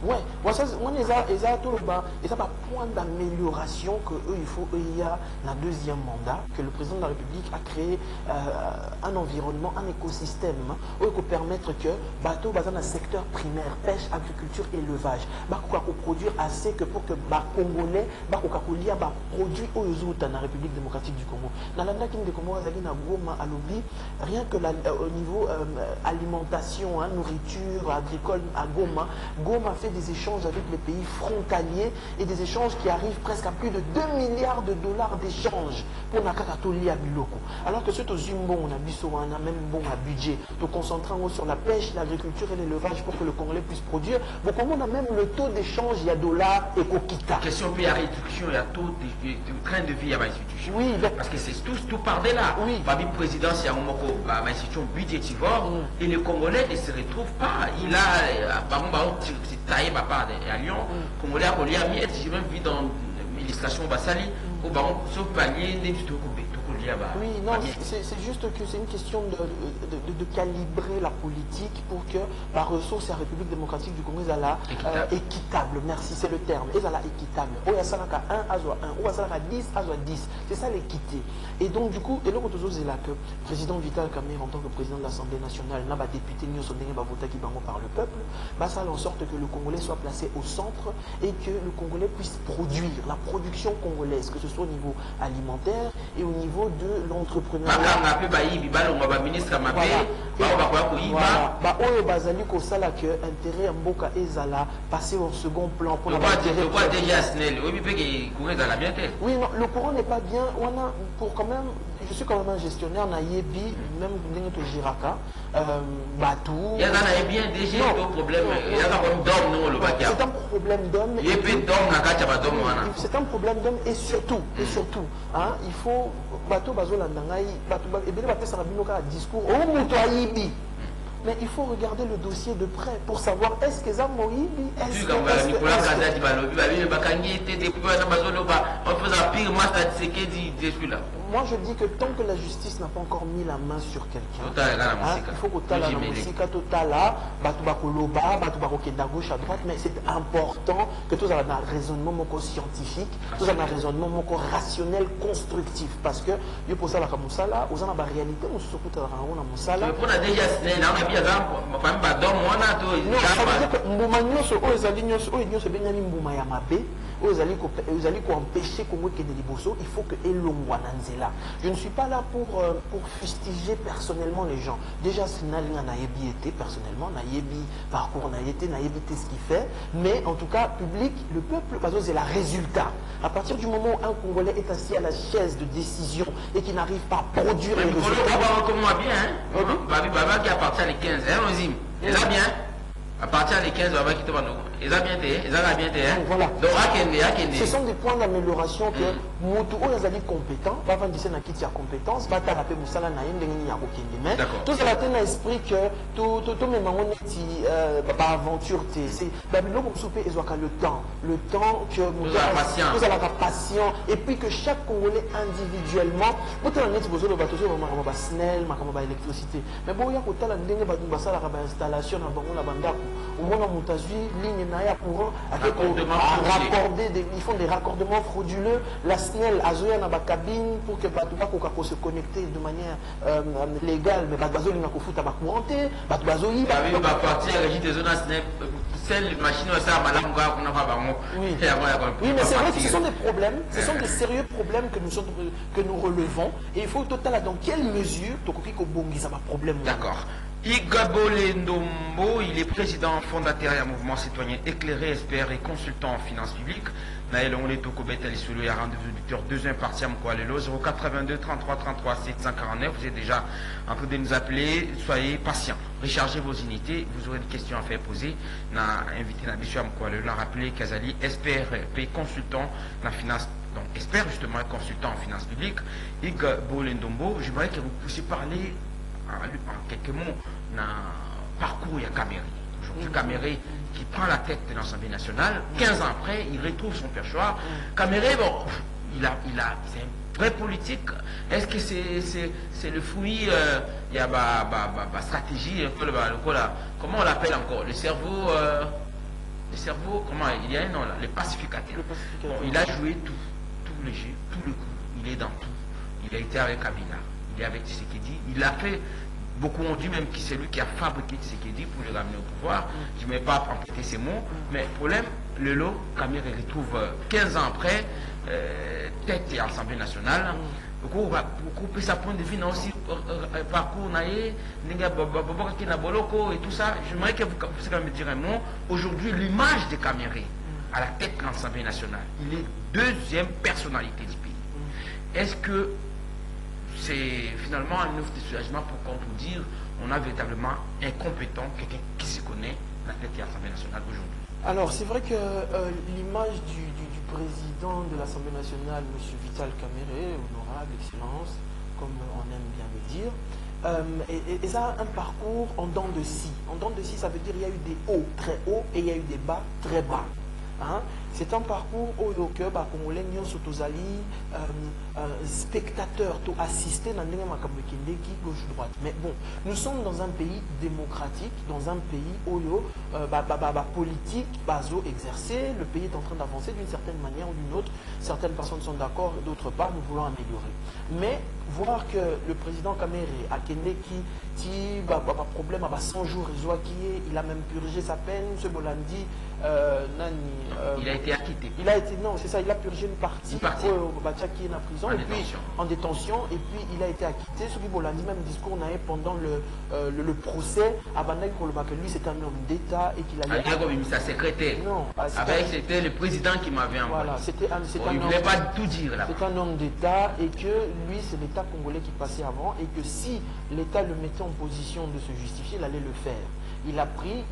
Ouais, moi ça, moi les a tout le bas, et ça va point d'amélioration que eux il faut il y a un deuxième mandat que le président de la République a créé un environnement, un écosystème où il peut permettre que bateau dans un secteur primaire, pêche, agriculture, élevage, bah produire assez que pour que bah Congolais bah kokakolia bah produit aux autres dans la République démocratique du Congo. Dans la Nakin de Congo, na Goma à l'oubli, rien que au niveau alimentation, hein, nourriture, agricole à Goma, Goma fait des échanges avec les pays frontaliers et des échanges qui arrivent presque à plus de 2 milliards de dollars d'échanges pour Nakakatoli à Biloko. Alors que ceux au Zumbo, on a biso, on a même bon à budget, de concentrer sur la pêche, l'agriculture et l'élevage pour que le Congolais puisse produire. Au Congo, on a même le taux d'échange, il y a dollars et Kokita. Question puis à réduction, il y a taux de train de vie à l'institution. Oui, parce que c'est tout par de là. Oui. Babi président, c'est un moment que l'institution budgétivore et le Congolais ne se retrouve pas. Il a, c'est taillé ma part à Lyon, Congolais a relié à Miette, j'ai même vu dans l'illustration Bassali, au baron, sauf panier, n'est du tout coupé. Oui, non, c'est juste que c'est une question de calibrer la politique pour que la ressource à la République démocratique du Congo est équitable. Merci, c'est le terme. Elle est équitable. Ou il y a 1 à 1, ou il y a 10 à 10. C'est ça l'équité. Et donc, du coup, et là, c'est là que le président Vital Kamerhe, en tant que président de l'Assemblée nationale, n'a pas député ni au sondé voté qui par le peuple, bah ça en sorte que le Congolais soit placé au centre et que le Congolais puisse produire la production congolaise, que ce soit au niveau alimentaire et au niveau de l'entrepreneuriat. Passer au second plan pour oui, non, le courant n'est pas bien. On a, pour quand même, je suis quand même un gestionnaire, on a Yebi, même dans Giraka, Batou. Il y a bien déjà un problème. C'est un problème d'homme. C'est un problème d'homme et surtout, hein, il faut Bateau Bazolandangaï, et bien ça va discours au Moutouaïbi. Mais il faut regarder le dossier de près pour savoir est-ce que ça Moïbi, est-ce que moi je dis que tant que la justice n'a pas encore mis la main sur quelqu'un, il faut que la musique totale, gauche à droite, mais c'est important que tout ça ait un raisonnement scientifique, tout ça ait un raisonnement rationnel, constructif, parce que pour ça la Kamusala, aux en réalité, on se trouve dans la Musala. Non, ça veut dire que Mbouma Nyonso, vous allez empêcher Congo de Liboso, il faut que Elongwa Nanzela. Je ne suis pas là pour fustiger personnellement les gens. Déjà, c'est Naïbi été personnellement, Naïbi parcours, Naïbi ce qu'il fait, mais en tout cas, public, le peuple, c'est la résultat. À partir du moment où un Congolais est assis à la chaise de décision et qui n'arrive pas à produire les résultats. Qui appartient à les 15, et là bien. À partir des 15, on va quitter ils ont bien été, voilà. Donc, ce sont des points d'amélioration que Moutou est compétent, va vendre des qui a compétence, va taper Moussala Naïm, il y a aucun domaine. Tout ça a l'esprit que tout même on est par aventure, c'est Babylone pour souper, ils ont le temps que vous avez la patient, et puis que chaque Congolais individuellement, vous avez besoin de bateau, vous avez snell, vous avez électricité. Mais bon, il y a une installation dans la bande. Au moins, on a ligne naya courant, ils font des raccordements frauduleux. La SNEL a joué dans la cabine pour que Batouba puisse se connecter de manière légale, mais Batouba n'a pas foutu à couranter. Batouba va partir à des zones celle machine ça madame qu'on n'a pas oui, mais c'est vrai que ce sont des problèmes, ce sont des sérieux problèmes que nous relevons, et il faut total dans quelle mesure ça va problème. D'accord. Igabole Ndombo, il est président fondateur du mouvement citoyen éclairé, expert et consultant en finances publiques. Naël Ongle Tokobet Alissoulou, il y a rendez-vous auditeur deuxième partie à Mkoualelo, 082 33 33 749. Vous êtes déjà en train de nous appeler, soyez patients. Rechargez vos unités, vous aurez des questions à faire poser. Na invité Nabissou à Mkoualelo, a rappelé Kazali, expert et consultant en finance. Donc, expert justement et consultant en finances publiques. Igabole Ndombo, j'aimerais que vous puissiez parler en quelques mots dans le parcours de Kamerhe. Aujourd'hui, Kamerhe qui prend la tête de l'Assemblée nationale, 15 ans après, il retrouve son perchoir. Kamerhe, bon, c'est un vrai politique. Est-ce que c'est le fruit, il y a ma stratégie, comment on l'appelle encore, le cerveau Le cerveau, comment il y a un nom là, le pacificateur. Bon, il a joué tout le jeu, tout le coup. Il est dans tout. Il a été avec Kabila, il est avec Tshisekedi. Il a fait, beaucoup ont dit même que c'est lui qui a fabriqué Tshisekedi pour le ramener au pouvoir. Je ne vais pas emprunter ces mots, mais le problème, le lot, Kamere retrouve 15 ans après, tête et Assemblée nationale. Beaucoup peut sa point de vue aussi parcours naïe, et tout ça. J'aimerais que vous puissiez me dire un mot. Aujourd'hui, l'image de Kamere à la tête de l'Assemblée nationale, il est deuxième personnalité du pays. Est-ce que c'est finalement un offre de soulagement pour dire on a véritablement un compétent, quelqu'un qui se connaît à la tête de l'Assemblée nationale aujourd'hui? Alors, c'est vrai que l'image du président de l'Assemblée nationale, M. Vital Kamere, honorable, excellence, comme on aime bien le dire, et ça a un parcours en dents de scie. En dents de scie, ça veut dire qu'il y a eu des hauts très hauts et il y a eu des bas très bas. Hein? C'est un parcours où Congolais Sotozali, spectateurs, tout assisté dans gauche-droite. Mais bon, nous sommes dans un pays démocratique, dans un pays où politique, baso exercé, le pays est en train d'avancer d'une certaine manière ou d'une autre. Certaines personnes sont d'accord, d'autres pas, nous voulons améliorer. Mais voir que le président Kamere a qui problème à 100 jours, il a même purgé sa peine, M. Bolandi, il a été acquitté. Il a été, non, c'est ça, il a purgé une partie qui est en prison, en détention, et puis il a été acquitté. Ce qui Bolandi, même discours n'a pendant le procès, à que lui c'est un homme d'État et qu'il allait. Sa secrétaire. Non, c'était le président qui m'avait envoyé. Voilà, il ne voulait pas tout dire là. C'est un homme d'État et que lui c'est l'État congolais qui passait avant et que si l'État le mettait en position de se justifier, il allait le faire. Il a pris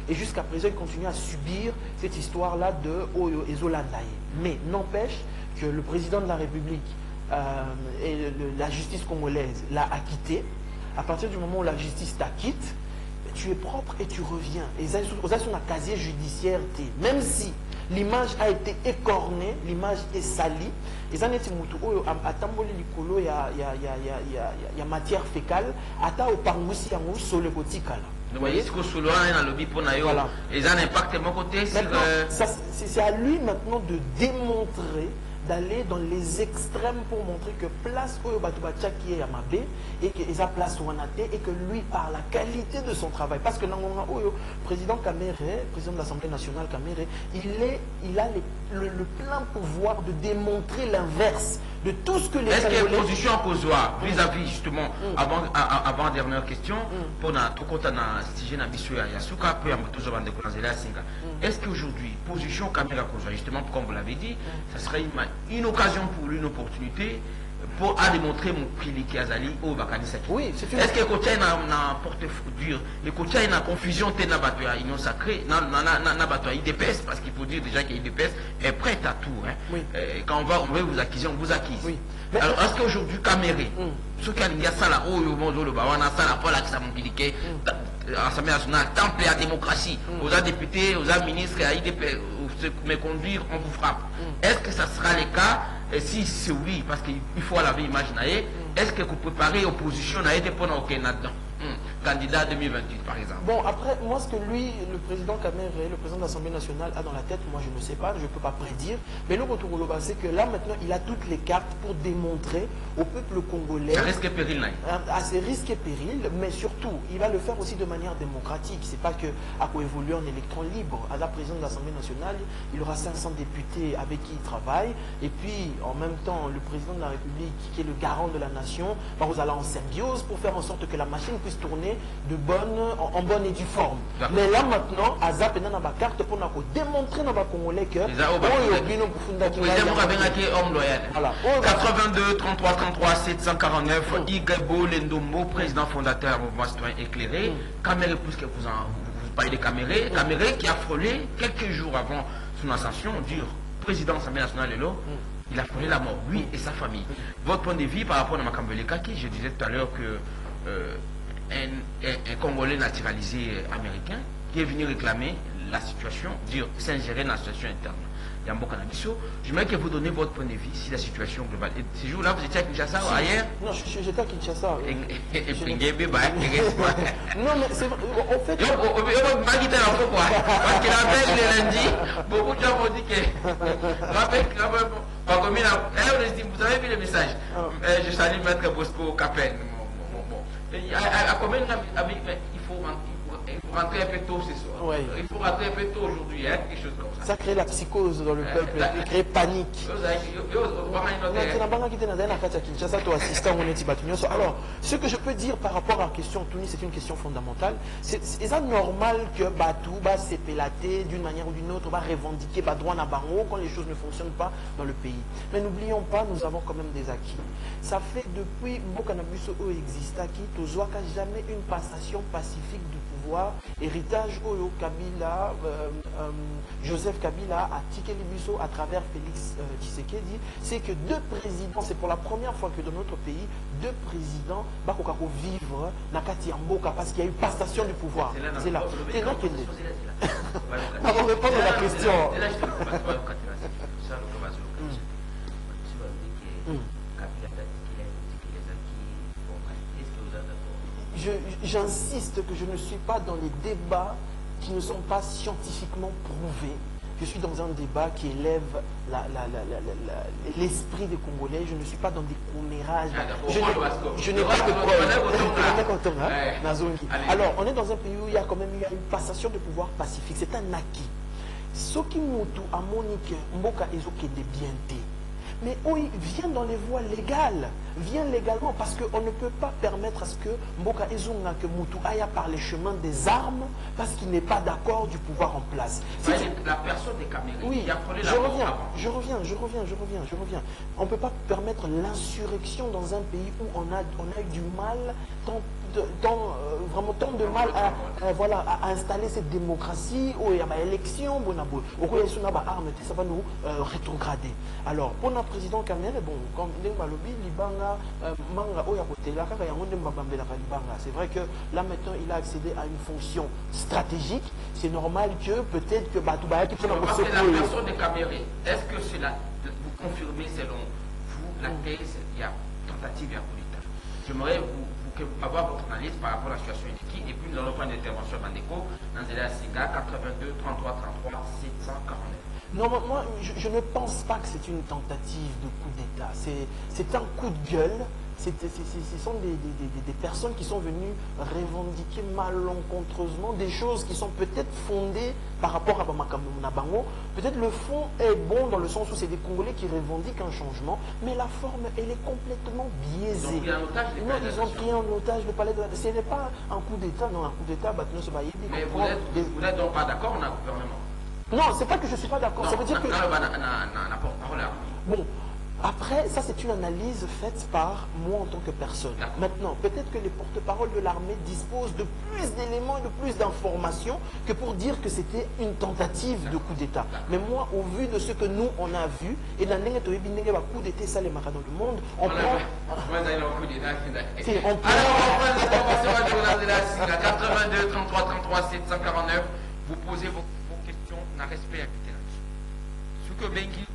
et jusqu'à présent il continue à subir cette histoire là de Oyo Ezolandaye. Mais n'empêche que le président de la République et la justice congolaise l'a acquitté. À partir du moment où la justice t'acquitte, tu es propre et tu reviens. Et ça c'est un casier judiciaire, même si l'image a été écornée, l'image est salie. Et ça n'est pas atamboli likolo ya matière fécale, ata au pangousi yango sur le kotikala. Vous voyez ce que solo a un lobby pour nayo. Et ça n'impacte mon côté. C'est à lui maintenant de démontrer, d'aller dans les extrêmes pour montrer que place Oyo Batubacha qui est à Mabé et que sa place Wanate et que lui par la qualité de son travail, parce que Oyo, président Kamere, président de l'Assemblée nationale Kamere, il a le plein pouvoir de démontrer l'inverse de tout ce que les Est-ce qu'il y a une position opposoire vis-à-vis justement avant dernière question pour tout compte na sujet na biso ya Yasuka peu toujours bande kolanzela singa. Est-ce qu'aujourd'hui position Kamere Kozwa justement comme vous l'avez dit, ça serait une occasion pour lui, une opportunité pour démontrer mon prix qui azali au Bakanisa. Oui, c'est une... Est-ce que côté na porte-dur, le côté na confusion té na bato ya union sacrée, na bato IDPS parce qu'il faut dire déjà que IDPS est prête à tout hein. Oui. Quand on veut vous acquiser, on vous acquise. Oui. Mais alors est-ce qu'aujourd'hui Kamere, ce qu'il y a ça là au Mozo le Bawana ça là pour la qui ça mon cliqué Assemblée nationale, temple à démocratie, aux députés, aux ministres à IDPS, me conduire, on vous frappe. Est-ce que ça sera le cas? Et si c'est oui, parce qu'il faut l'avait imaginé, est-ce que vous préparez l'opposition à être pour nous là-dedans? Candidat 2028 par exemple. Bon, après, moi ce que lui, le président Kamere, le président de l'Assemblée nationale a dans la tête, moi je ne sais pas, je ne peux pas prédire, mais le retour au c'est que là maintenant il a toutes les cartes pour démontrer au peuple congolais. Ça risque et péril là. À ses risques et périls, mais surtout, il va le faire aussi de manière démocratique. C'est pas que à quoi évoluer en électron libre. À la présidence de l'Assemblée nationale, il aura 500 députés avec qui il travaille, et puis en même temps, le président de la République, qui est le garant de la nation, va vous aller en symbiose pour faire en sorte que la machine puisse tourner en bonne et due forme. Mais là maintenant, Azap est dans la carte pour nous démontrer dans les Congolais que voilà. 82 33 33 749 Igabo Lendombo, président fondateur du mouvement citoyen éclairé. Kamere, puisque vous parlez de Kamere, Kamere qui a frôlé quelques jours avant son ascension, dire président de l'Assemblée nationale il a frôlé la mort, lui et sa famille. Votre point de vue par rapport à Makambele Kaki, je disais tout à l'heure que un Congolais naturalisé américain qui est venu réclamer la situation, dire s'ingérer dans la situation interne. Yambo Kanabiso. J'aimerais que vous donniez votre point de vue sur la situation globale. Et ces jours-là, vous étiez à Kinshasa ou ailleurs? Non, j'étais à Kinshasa. Et Non, mais c'est vrai, en fait... Parce qu'il appelle le lundi, beaucoup de gens m'ont dit que... Vous avez vu le message? Je salue Maître Bosco Capel. Il faut rentrer un peu tôt ce soir. Ouais. Il faut rentrer un peu tôt aujourd'hui, hein, quelque chose comme ça. Ça crée la psychose dans le peuple, ça crée panique. Alors, ce que je peux dire par rapport à la question Touni, c'est une question fondamentale. C'est normal que Batou va s'épilater d'une manière ou d'une autre, va revendiquer droit à Bango quand les choses ne fonctionnent pas dans le pays. Mais n'oublions pas, nous avons quand même des acquis. Ça fait depuis Mbokanabuso existe acquis, Tozoaka jamais une passation pacifique du pouvoir. Héritage Oyo Kabila, Joseph Kabila a tiqué Libuso à travers Félix Tshisekedi, c'est que deux présidents, c'est pour la première fois que dans notre pays, deux présidents vont vivre Nakati Mboka parce qu'il y a eu passation du pouvoir. C'est là. C'est là qu'elle est. On répond à la question. J'insiste que je ne suis pas dans les débats qui ne sont pas scientifiquement prouvés. Je suis dans un débat qui élève l'esprit des Congolais. Je ne suis pas dans des commérages. Je n'ai pas de preuves. Alors, on est dans un pays où il y a quand même eu une passation de pouvoir pacifique. C'est un acquis. Ce qui mutu à Monique, Mboka Ezoke de Bienté. Mais oui, vient dans les voies légales, vient légalement, parce qu'on ne peut pas permettre à ce que Mboka Ezunga, que Moutou aille par les chemins des armes, parce qu'il n'est pas d'accord du pouvoir en place. La personne des Camerounais. Oui, je reviens. On ne peut pas permettre l'insurrection dans un pays où on a eu du mal, vraiment tant de mal à installer cette démocratie, où il y a une élection, où il y a une arme, ça va nous rétrograder. Alors, pour notre président Kamel, bon, comme c'est vrai que là maintenant il a accédé à une fonction stratégique. C'est normal que peut-être que Batouba qui la personne de Cameroun, est-ce que c'est vous confirmez selon vous la thèse, il y a tentative, il y a politique? J'aimerais avoir votre analyse par rapport à la situation ici et puis nous allons prendre une intervention à Bandeko dans la Singa 82 33 33 749. Non, moi, je ne pense pas que c'est une tentative de coup d'État. C'est un coup de gueule. Ce sont des personnes qui sont venues revendiquer malencontreusement des choses qui sont peut-être fondées par rapport à Bamakamonabango. Peut-être le fond est bon dans le sens où c'est des Congolais qui revendiquent un changement, mais la forme, elle est complètement biaisée. Ils ont pris en otage le palais de la... Ce n'est pas un coup d'État, non, un coup d'État, mais vous n'êtes donc pas d'accord dans le gouvernement? Non, c'est pas que je ne suis pas d'accord. Ça veut dire que... Bon, après, ça c'est une analyse faite par moi en tant que personne. Maintenant, peut-être que les porte-paroles de l'armée disposent de plus d'éléments et de plus d'informations que pour dire que c'était une tentative de coup d'État. Mais moi, au vu de ce que nous, on a vu, et dans le coup d'État, ça les marques dans le monde, on prend... Alors, on prend l'information à 82 33 33 749. Vous posez vos respect à quitter là-dessus. Ce que Bengi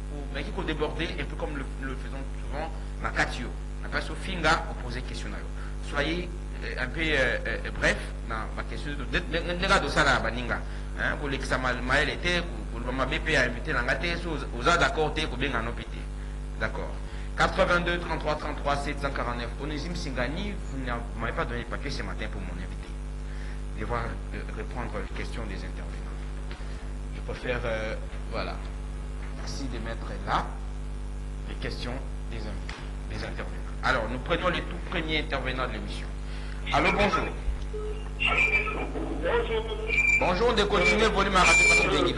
ou déborder, un peu comme le faisons souvent, ma Katio, n'a pas sur Finga pour poser question. Soyez un peu bref dans ma question de ça là, Baninga. Pour l'examen maël était, pour le BP a invité l'angaté, aux a d'accord, pour bien en opéter. D'accord. 82 33 33 749. Onésime Singani, vous ne m'avez pas donné le papier ce matin pour mon invité. Devoir répondre aux questions des intervenants. Je préfère, voilà, merci de mettre là les questions des intervenants. Alors, nous prenons les tout premiers intervenants de l'émission. Allô, bonjour. Bonjour, de continuer volume à radio parce que vous avez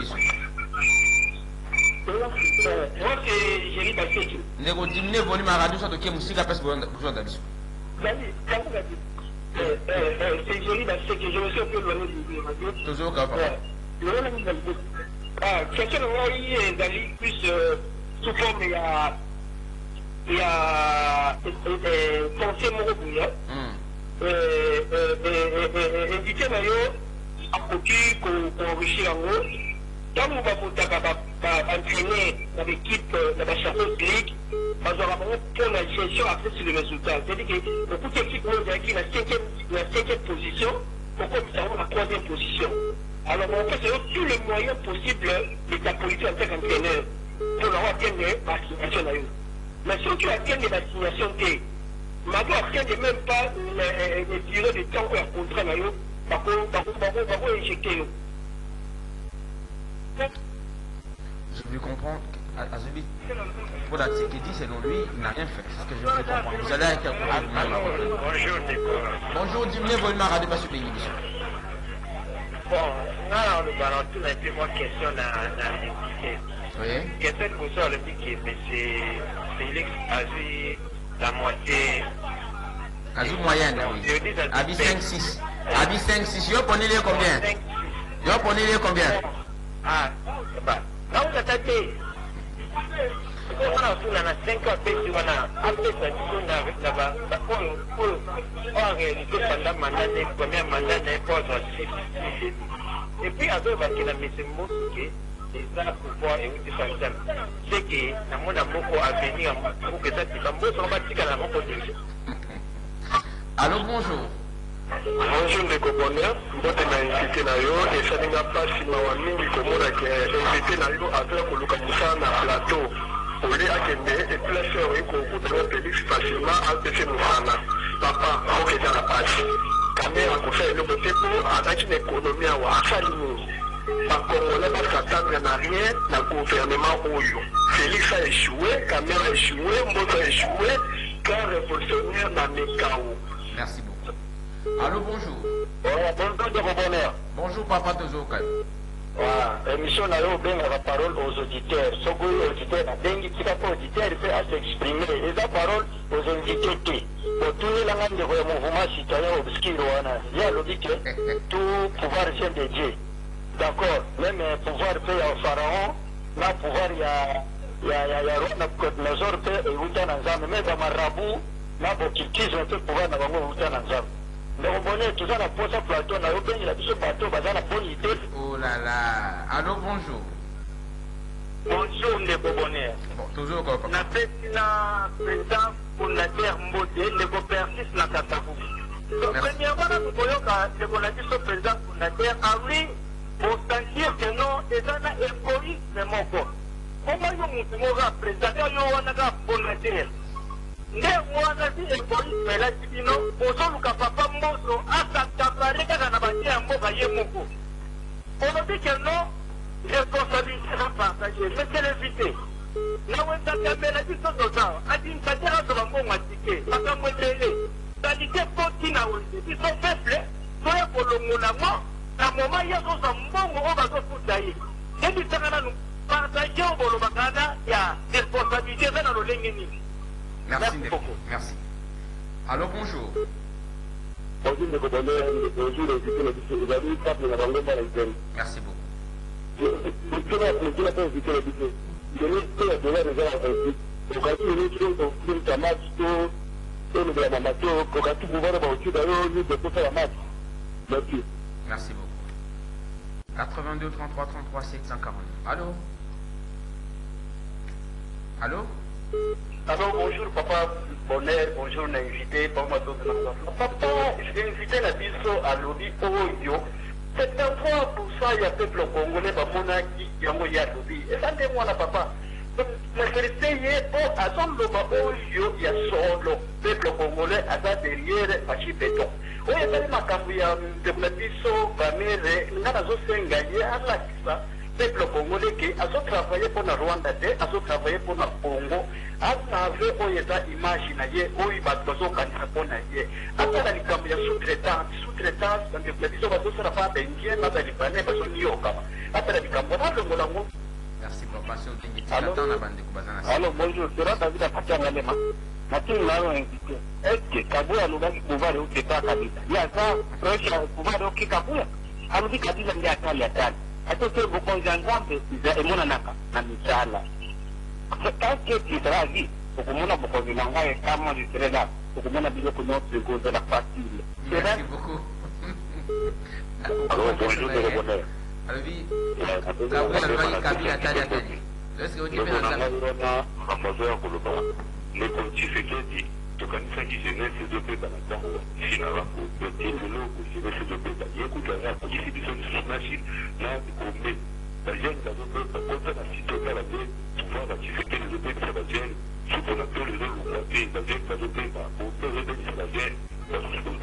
moi, c'est Jerry Bassetti. Nego diminuer volume à radio, ça doit être musique après ce besoin d'habitude. C'est Jerry Bassetti, je me suis un peu éloigné du radio. Toujours capable. Question de moi, il est d'aller plus sous forme, il y a pensée Morobouya. Invité d'ailleurs à côté qu'on enrichit en haut. Tant qu'on va voter entraîner dans l'équipe de la Champions League, on aura vraiment pour la gestion après sur les résultats. C'est-à-dire que beaucoup d'équipes ont qui la 5e position, pourquoi nous avons la 3e position. Alors on fait tous les moyens possibles de ta politique en tant qu'entraîneur pour avoir atteindre l'assignation. Mais si tu atteins l'assignation, malgré atteindre même pas les durées de temps pour contrat, par contre, injecter. Je veux comprendre, Azubi, pour la Tsekedi, selon lui, il n'a rien fait. C'est ce que je veux comprendre. Vous allez avec un Bonjour, Nicolas. Bonjour, diminuez le volume à Radio Passe Pays. Bon, là, on nous balance tout un peu moins question dans Oui. question pour ça, le dit que c'est Félix Azui, la moitié. Azou moyenne, oui. Abi 5-6. Abi 5-6. Yo, prenez-les combien? Yo, prenez-les combien? Ah, bah. Là, on a tapé. On a fait la 5 ans, on a appelé ça, on a là-bas. En réalité, pendant le mandat, le premier mandat n'est pas aussi. Et puis, avec la mission Moussouké, et ça, pour pouvoir écouter ça, c'est que, dans mon amour, à venir, pour que ça, tu vas me battre à la rencontre. Allô, bonjour. Bonjour ndeko bonheur, mbote na invité na yo esalinga mpasi mawa mingi komona ke invité na yo aza koluka mosala na plateau oli akende eplace oyo kokutana Félix facilement apesi mosala papa okeza na pasi kamera akosala eloko te mpo azalaki na ekonomi awa asali nini bakongolais basatanga na rien na gouvernement oyo Félix a échoué, caméra a échoué, mbote a échoué, car révolutionnaire na mekao. Merci beaucoup. Allô, bonjour. Bonjour de bonheur. Bonjour, Papa Tozoka. Émission na yo benga la parole aux auditeurs. Sogo auditeur na bengi tika po auditeur fait à s'exprimer et la parole aux invités. Pour tous les langues de mouvement citoyen obscur wana. Ya lobike tout pouvoir vient de Dieu. D'accord, même pouvoir fait au pharaon, na pouvoir ya rona Nabucodonosor pe uta na nzambe même marabu na bokitizo pe pouvoir na bango uta na nzambe. Donc, bonnet, tout ça, la pose à plateau, on a obéi la biche bateau, on a la bonne idée. Oh là là. Allô, bonjour. Bonjour, les bonheur. Bon, toujours quoi, On a fait une présidence pour la terre modèle, les persiste la Katabou. Donc, premièrement, nous voyons que le président pour la terre a oui, pour sentir que non, et ça n'a égoïsme, mais mon corps. Comment nous mourra président, on a pour la terre. Nde mwana si égoïsme la tibino ozoluka papa mboso asakapare kaka na batie ya mboka ye moko olobi ke non responsabilité na partage mais c'est l'éviter na wenzakamela biso tozawa adinkatera zoba mbongo atike makambo elele salite potina wenze biso peuple toya kolongola ngo na moma ye azoza mbongo oyo bazofuta ye ebisaka nanu partage oyo bolobakana ya responsabilité eza na lolenge nini. Merci beaucoup. Merci. Allô, bonjour. Bonjour, le bonheur, bonjour, Merci beaucoup. Merci beaucoup. 82 33 33 740. Allô? Allô? Alors bonjour papa, bonheur, bonjour l'invité, papa, je vais inviter la biso à l'Obi Oyo. C'est un fois pour ça, il y a peuple congolais, Bamona, qui yango ya l'Obi. Et ça, c'est moi là, papa. Donc, la vérité, pour attendre le Oyo, il y a solo, peuple congolais, à ça derrière, Pachi Béton. Oui, il y a ma cambouya, de la biso, Bamere, Nanazo Sengaye, à la Kisa. Peuple congolais qui a travaillé pour la Rwanda, a travaillé pour la Congo, a travaillé pour les imaginaires, où il va besoin pour naïe. Après la Ligue sous-traitance, dans les prévisions, on va faire des Indiens, dans les Libanais, parce qu'on y a après la Ligue merci papa, c'est au Tingi. Alors bonjour, c'est là David à Patangalema. Lakini nalo invité. Est-ce que Kabula alobaki pouvoir ukita kabisa? Ya ça, pressure pouvoir ukikabula. Alobaki kabisa ndio atali. Atoke bukonza ngambe za emona naka na misala. Kake kitarazi ukumona bukonza nangaye kama litreda ukumona bilo kuno seconde la facile. Merci beaucoup. Alors bonjour de bonheur. alobi Gabriel alobaki Kabila atali atali. Est-ce que vous avez fait le pontificat tokanisaki jeunesse ezopesa na ntango finala kotelelo kojeunesse ezopesa yekutanga kisi biso lisusu machine na kombe bajene bazopesa kota na site okala te pouvoir batifike ezopekisa bajene sokona to lezolunga te bajene bazopesa kote ezopekisa bajene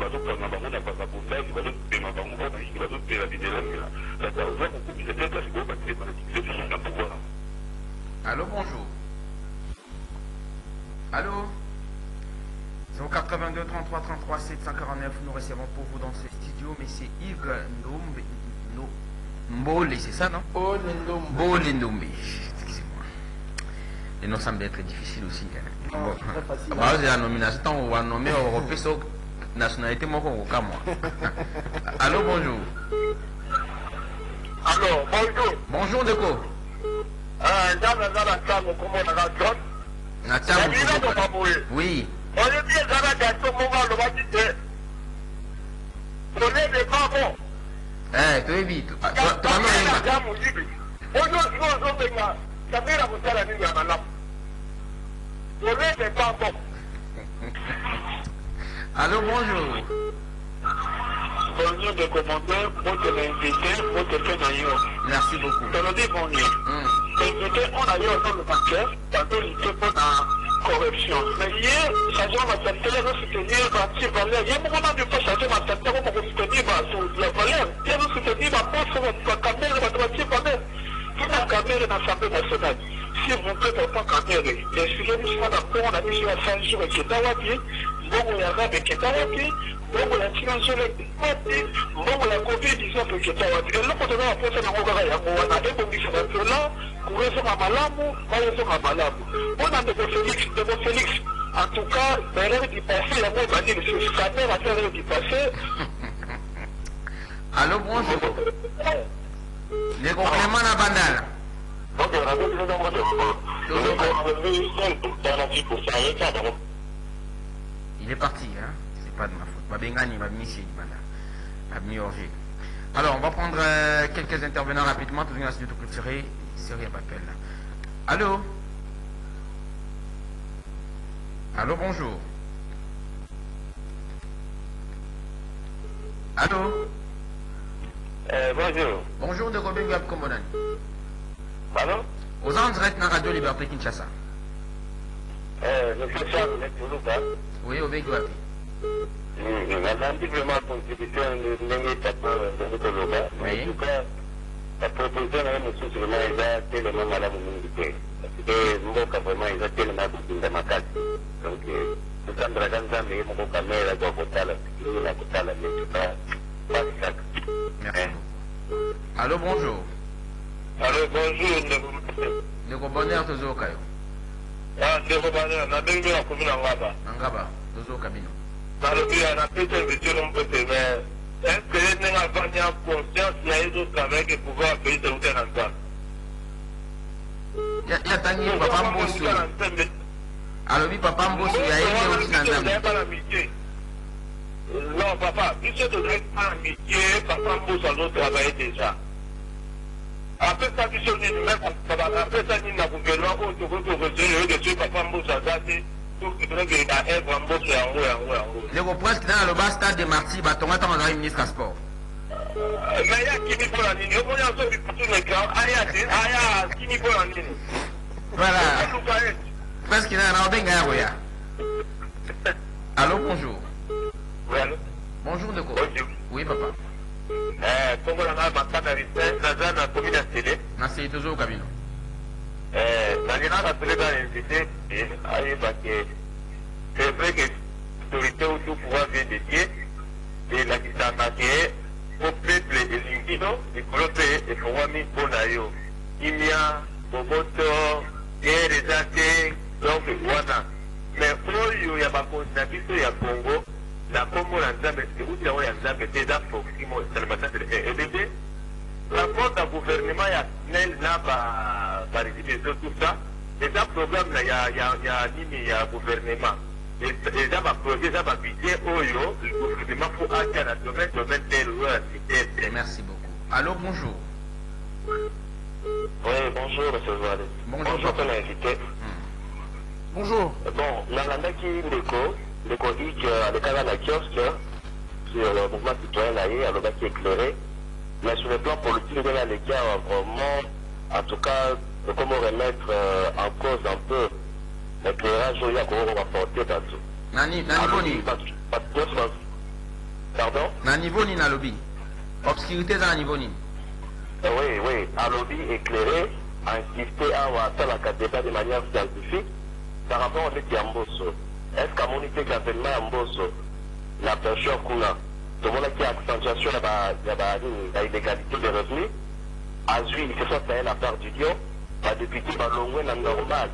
bazokanga bango na basaposage bazopema bango mpona hiki bazopela bidelamela kata oza kokomisa te kasi kobatema na kise biso na pouvoir. Allô, bonjour. Allô 082 33 33 749, nous recevons pour vous dans ce studio, mais c'est Yves Mbole, c'est ça, non? Mbole Ndombe. Excusez-moi. Les noms semblent être difficiles aussi. Hein. Non, très facile. Bah, c'est la nomination, on va nommer européen sur nationalité, moi, au cas, moi. Allô, bonjour. Alors, bonjour. Bonjour, Deco. Oui. On est bien dans la gâteau, moment, le bâtiment. On est des parents. Eh, tu es vite. Tu vas nous allô, bonjour. Bonjour de commentaires, pour te l'inviter, pour te faire d'ailleurs. Merci beaucoup. Ça veut dire bonjour. On a eu ensemble le paquet, tantôt il était pour la corruption. Mais hier, changement ma santé, nous soutenir, bâtir valeur. Il y a un moment de pas changer ma santé, on va soutenir la valeur. Il y a nous soutenir ma poste, ma caméra, ma bâtir valeur. Tout la caméra dans l'Assemblée nationale. Si vous pouvez pas caméra, les sujets du soir d'après, on a mis sur la 5 jours avec Ketawapi, bon, il y a avec Ketawapi, bon, la financière avec Ketawapi, bon, la COVID-19 avec Ketawapi. Et là, quand on a apporté dans le Rwanda, on a des bonnes choses là. On a malamu. On a de Félix. En tout cas, l'erreur du passé, il y a moins d'années, c'est sa mère a fait l'erreur du passé. Allô, bonjour. Les compléments à Bandal. Il est parti, hein. C'est pas de ma faute. Babengani, Babmissi, Bandal. Alors, on va prendre quelques intervenants rapidement. Tout le monde a tout clôturé. C'est rien, m'appelle. Allô? Allô, bonjour. Allô? Bonjour. Bonjour de Robin Gab Komodani. Pardon? Aux en direct dans Radio Liberté Kinshasa. Monsieur Charles, vous êtes toujours là? Oui, au Béguapi. On a simplement contribution de l'État de notre local. Oui. En tout cas, la proposition est une source vraiment exacte, tellement madame militaire. Parce que Mboka vraiment exact, tellement de ma case. Donc, tout ça, mais mon caméra doit voter la mais tout ça, pas de sac. Merci. Allô, bonjour. Allô, bonjour, De Bonheur, toujours Kayo. Ah, c'est Bonheur, on a bien vu la commune en Ngaba. Ngaba, toujours Kabino. Dans le pays, on a peut-être invité l'homme mais est-ce que les gens ont conscience qu'il y a d'autres travail que pouvoir payer de l'hôtel en Ngaba? Il y a Tangi, Papa Mbosso. Alors, oui, Papa Mbosso, il y a une aussi dans l'amitié. Non, papa, puisque tu n'es pas amitié, Papa Mbosso a d'autres travailler déjà. Après ça, tu sais, après ça, il n'a pas gouvernement, tu peux te que Papa Mbosso a daté, tout ce qui est à Èvre, Mbosso et en haut. Le presque dans le bas stade de Marty, on a un ministre à sport. Mais il y a qui pour la ligne, il y a un peu de l'écran, il y a qui pour la ligne. Voilà. Presque dans un Robin Garoya. Allô, bonjour. Oui, allô? Bonjour, de quoi? Oui, papa. Comme on a dans la commune à Télé. Merci, toujours au cabinet. Dans l'invité, c'est vrai que l'autorité ou tout pouvoir vient de Dieu, et la distance au peuple de l'Inguino, et pour le pays, et pour moi, Bonayo, Imia, Boboto, et les athées, donc voilà. Mais il y a ma constitution, il y a Congo, la Congo, la Zambie, c'est où il y a Zambie, c'est dans Proximo, c'est le matin, c'est le EBD. La porte à gouvernement, il y a Nel, là, par exemple, tout ça. Déjà, programme, là, il y a gouvernement. Et déjà, ma projet, déjà, ma budget, le gouvernement, faut aller à la domaine tel ou merci beaucoup. Allô, bonjour. Oui, bonjour, M. Zouade. Bonjour, ton invité. Bonjour. Bon, nalandaki ndeko hik alekala na kiosque sur le mouvement citoyen naye alobaki éclairé, mais sur le plan politique de la Légia vraiment, en tout cas, comment remettre en cause un peu l'éclairage où il y a qu'on va porter partout. Nani Pardon? Na niveau ni na lobby. Obscurité dans la niveau ni. Oui, à lobby éclairé, insister à la débat de manière scientifique par rapport au métier Amboso. Est-ce qu'à mon idée qu'avènement Amboso, la pêcheur Kuna, tout le monde qui a accentuation de l'illégalité des revenus, à lui, il se soit payé la part du lion, la députée va l'ongouer la normale,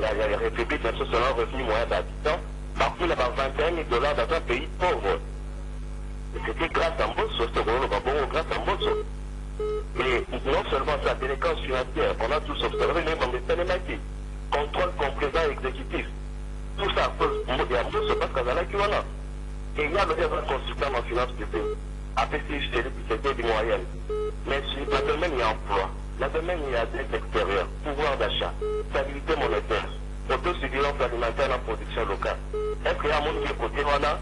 la République, bien sûr, selon le revenu moyen d'habitant, par contre, il y a 21 000 $ dans un pays pauvre. C'était grâce à Amboso, c'était bon grâce à Amboso. Et non seulement sa délinquance financière, on a tous observé, mais dans les télématiques, contrôle complaisant exécutif. Tout ça, il y a Amboso parce qu'il y a là qui en a. Et il y a le débat consultant en finance publique. Après, c'était des moyennes. Mais sur la domaine, il y a emploi. La domaine, il y a dette extérieure, pouvoir d'achat, stabilité monétaire, autosuffisance alimentaire en production locale. Est-ce qu'il y a un monde qui est côté là?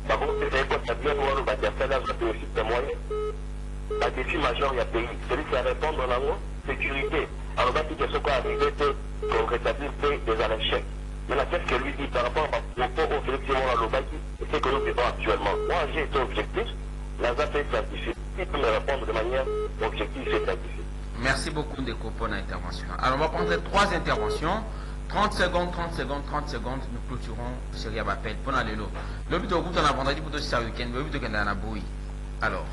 Par contre, c'est quoi ça vient voir le bâtiment là, je le système moyen. Le défi majeur, il y a pays. Celui qui a répondu dans la loi, sécurité. Alors, là, tout ce qui est arrivé, qu'on rétablit des arrêts. Mais la qu'est-ce que lui dit par rapport au effectivement à l'Obaki, c'est que nous vivons actuellement. Moi, j'ai été objectif, la ZAP est certifiée. Il peut me répondre de manière objective et certifiée. Merci beaucoup Ndeko pour l'intervention. Alors on va prendre 3 interventions. 30 secondes, 30 secondes, 30 secondes. Nous clôturons Série Abapel. Pour aller là. Le but de groupe, on a vendredi pour ce week-end. Le but de gagner la bouille. Alors,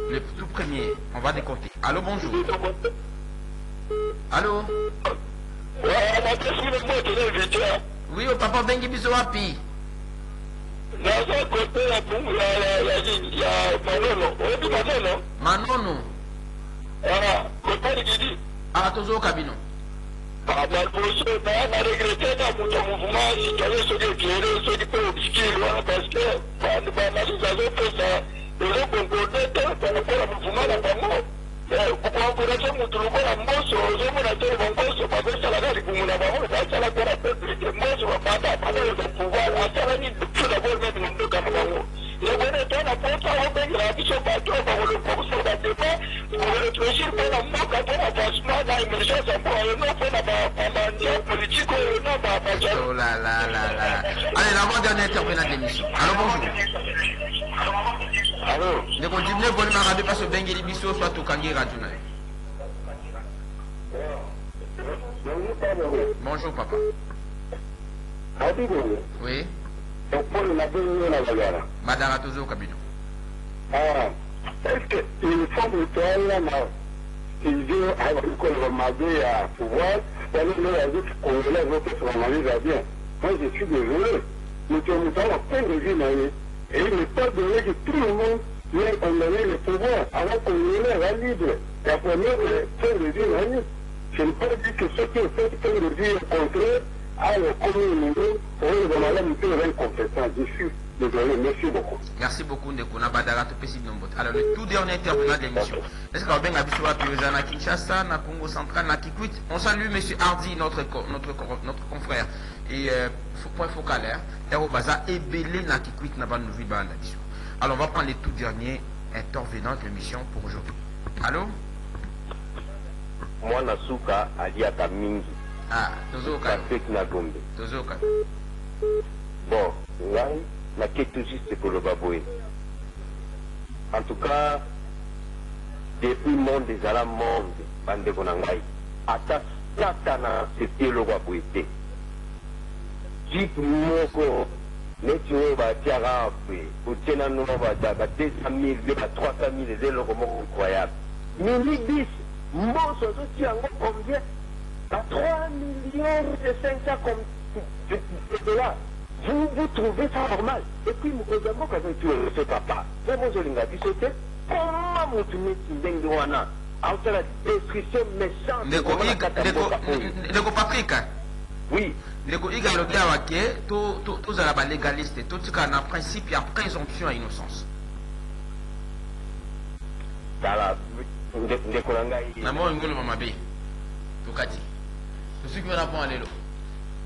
le tout premier, on va décompter. Allô, bonjour. Allô? Oui, au papa Bengi Bisoapi. Manono. Ah, toujours au cabinet. kukuanguraje mutu lokola mboso ozomona te bongoso babesala kali kumuna bango basala kora pepe mboso babata bango za pouvoir asala ni tout d'abord même nous comme bango le bonne tona pota obengela biso bato bango le course da débat pour réfléchir pour la moka pour avancement dans l'émergence en pour non pour la mandia politique non ba oh là là là là. Allez, l'avant-dernière intervenante de l'émission. Allô, bonjour. Allô? Ne continuez pas de m'arrêter parce que Bengi Biso soit au Kangi Radio. Bonjour, papa. Oui. Madara toujours au cabinet. Est-ce qu'il faut que tu aies là, il veut avoir un pouvoir, bien. Moi, je suis désolé. Nous sommes dans plein de vie, et il n'est pas donné que tout le monde vient qu'on donne le pouvoir avant qu'on est libre. Et après, faire de vie, je ne peux pas dire que ceux qui ont fait faire de vie au contraire, à le premier niveau, on est dans la même compétence. Je suis désolé, merci beaucoup. Merci beaucoup, Ndeko. Alors, le tout dernier intervenant de l'émission. Est-ce qu'on a besoin de Kinshasa, na Congo central, na Kikwit? On salue M. Hardy, notre confrère. Et point focal, Aérobaza et Belé na Kikwit na Banouvi Bandadisho. Alors, on va prendre les tout derniers intervenants de l'émission pour aujourd'hui. Allô? Moi, Nasuka, Aliata Mingi. Ah, Tozoka. Tozoka. Bon, là, la question juste pour le baboué. En tout cas, depuis le monde des Arabes, bande konangai, ata satana c'était le baboué. Jip moko, netio ba tiara après, ou tena no ba 200 000, 300 000, c'est le roman incroyable. Mais l'ibis, moi, ce qui en combien? À 3 millions de 500 comme $. Vous trouvez ça normal? Et puis, nous avons quand même tué ce papa. Vraiment, je l'ai dit, c'était comment vous tenez ce wana entre la destruction méchante Ndeko Patrick. Oui. Ndeko Iga le Gawake, tous à la légaliste, tout ce qu'on a principe, il y a présomption à innocence. ndeko na ngai na mo ngolo mama be tokati to suki wana po alelo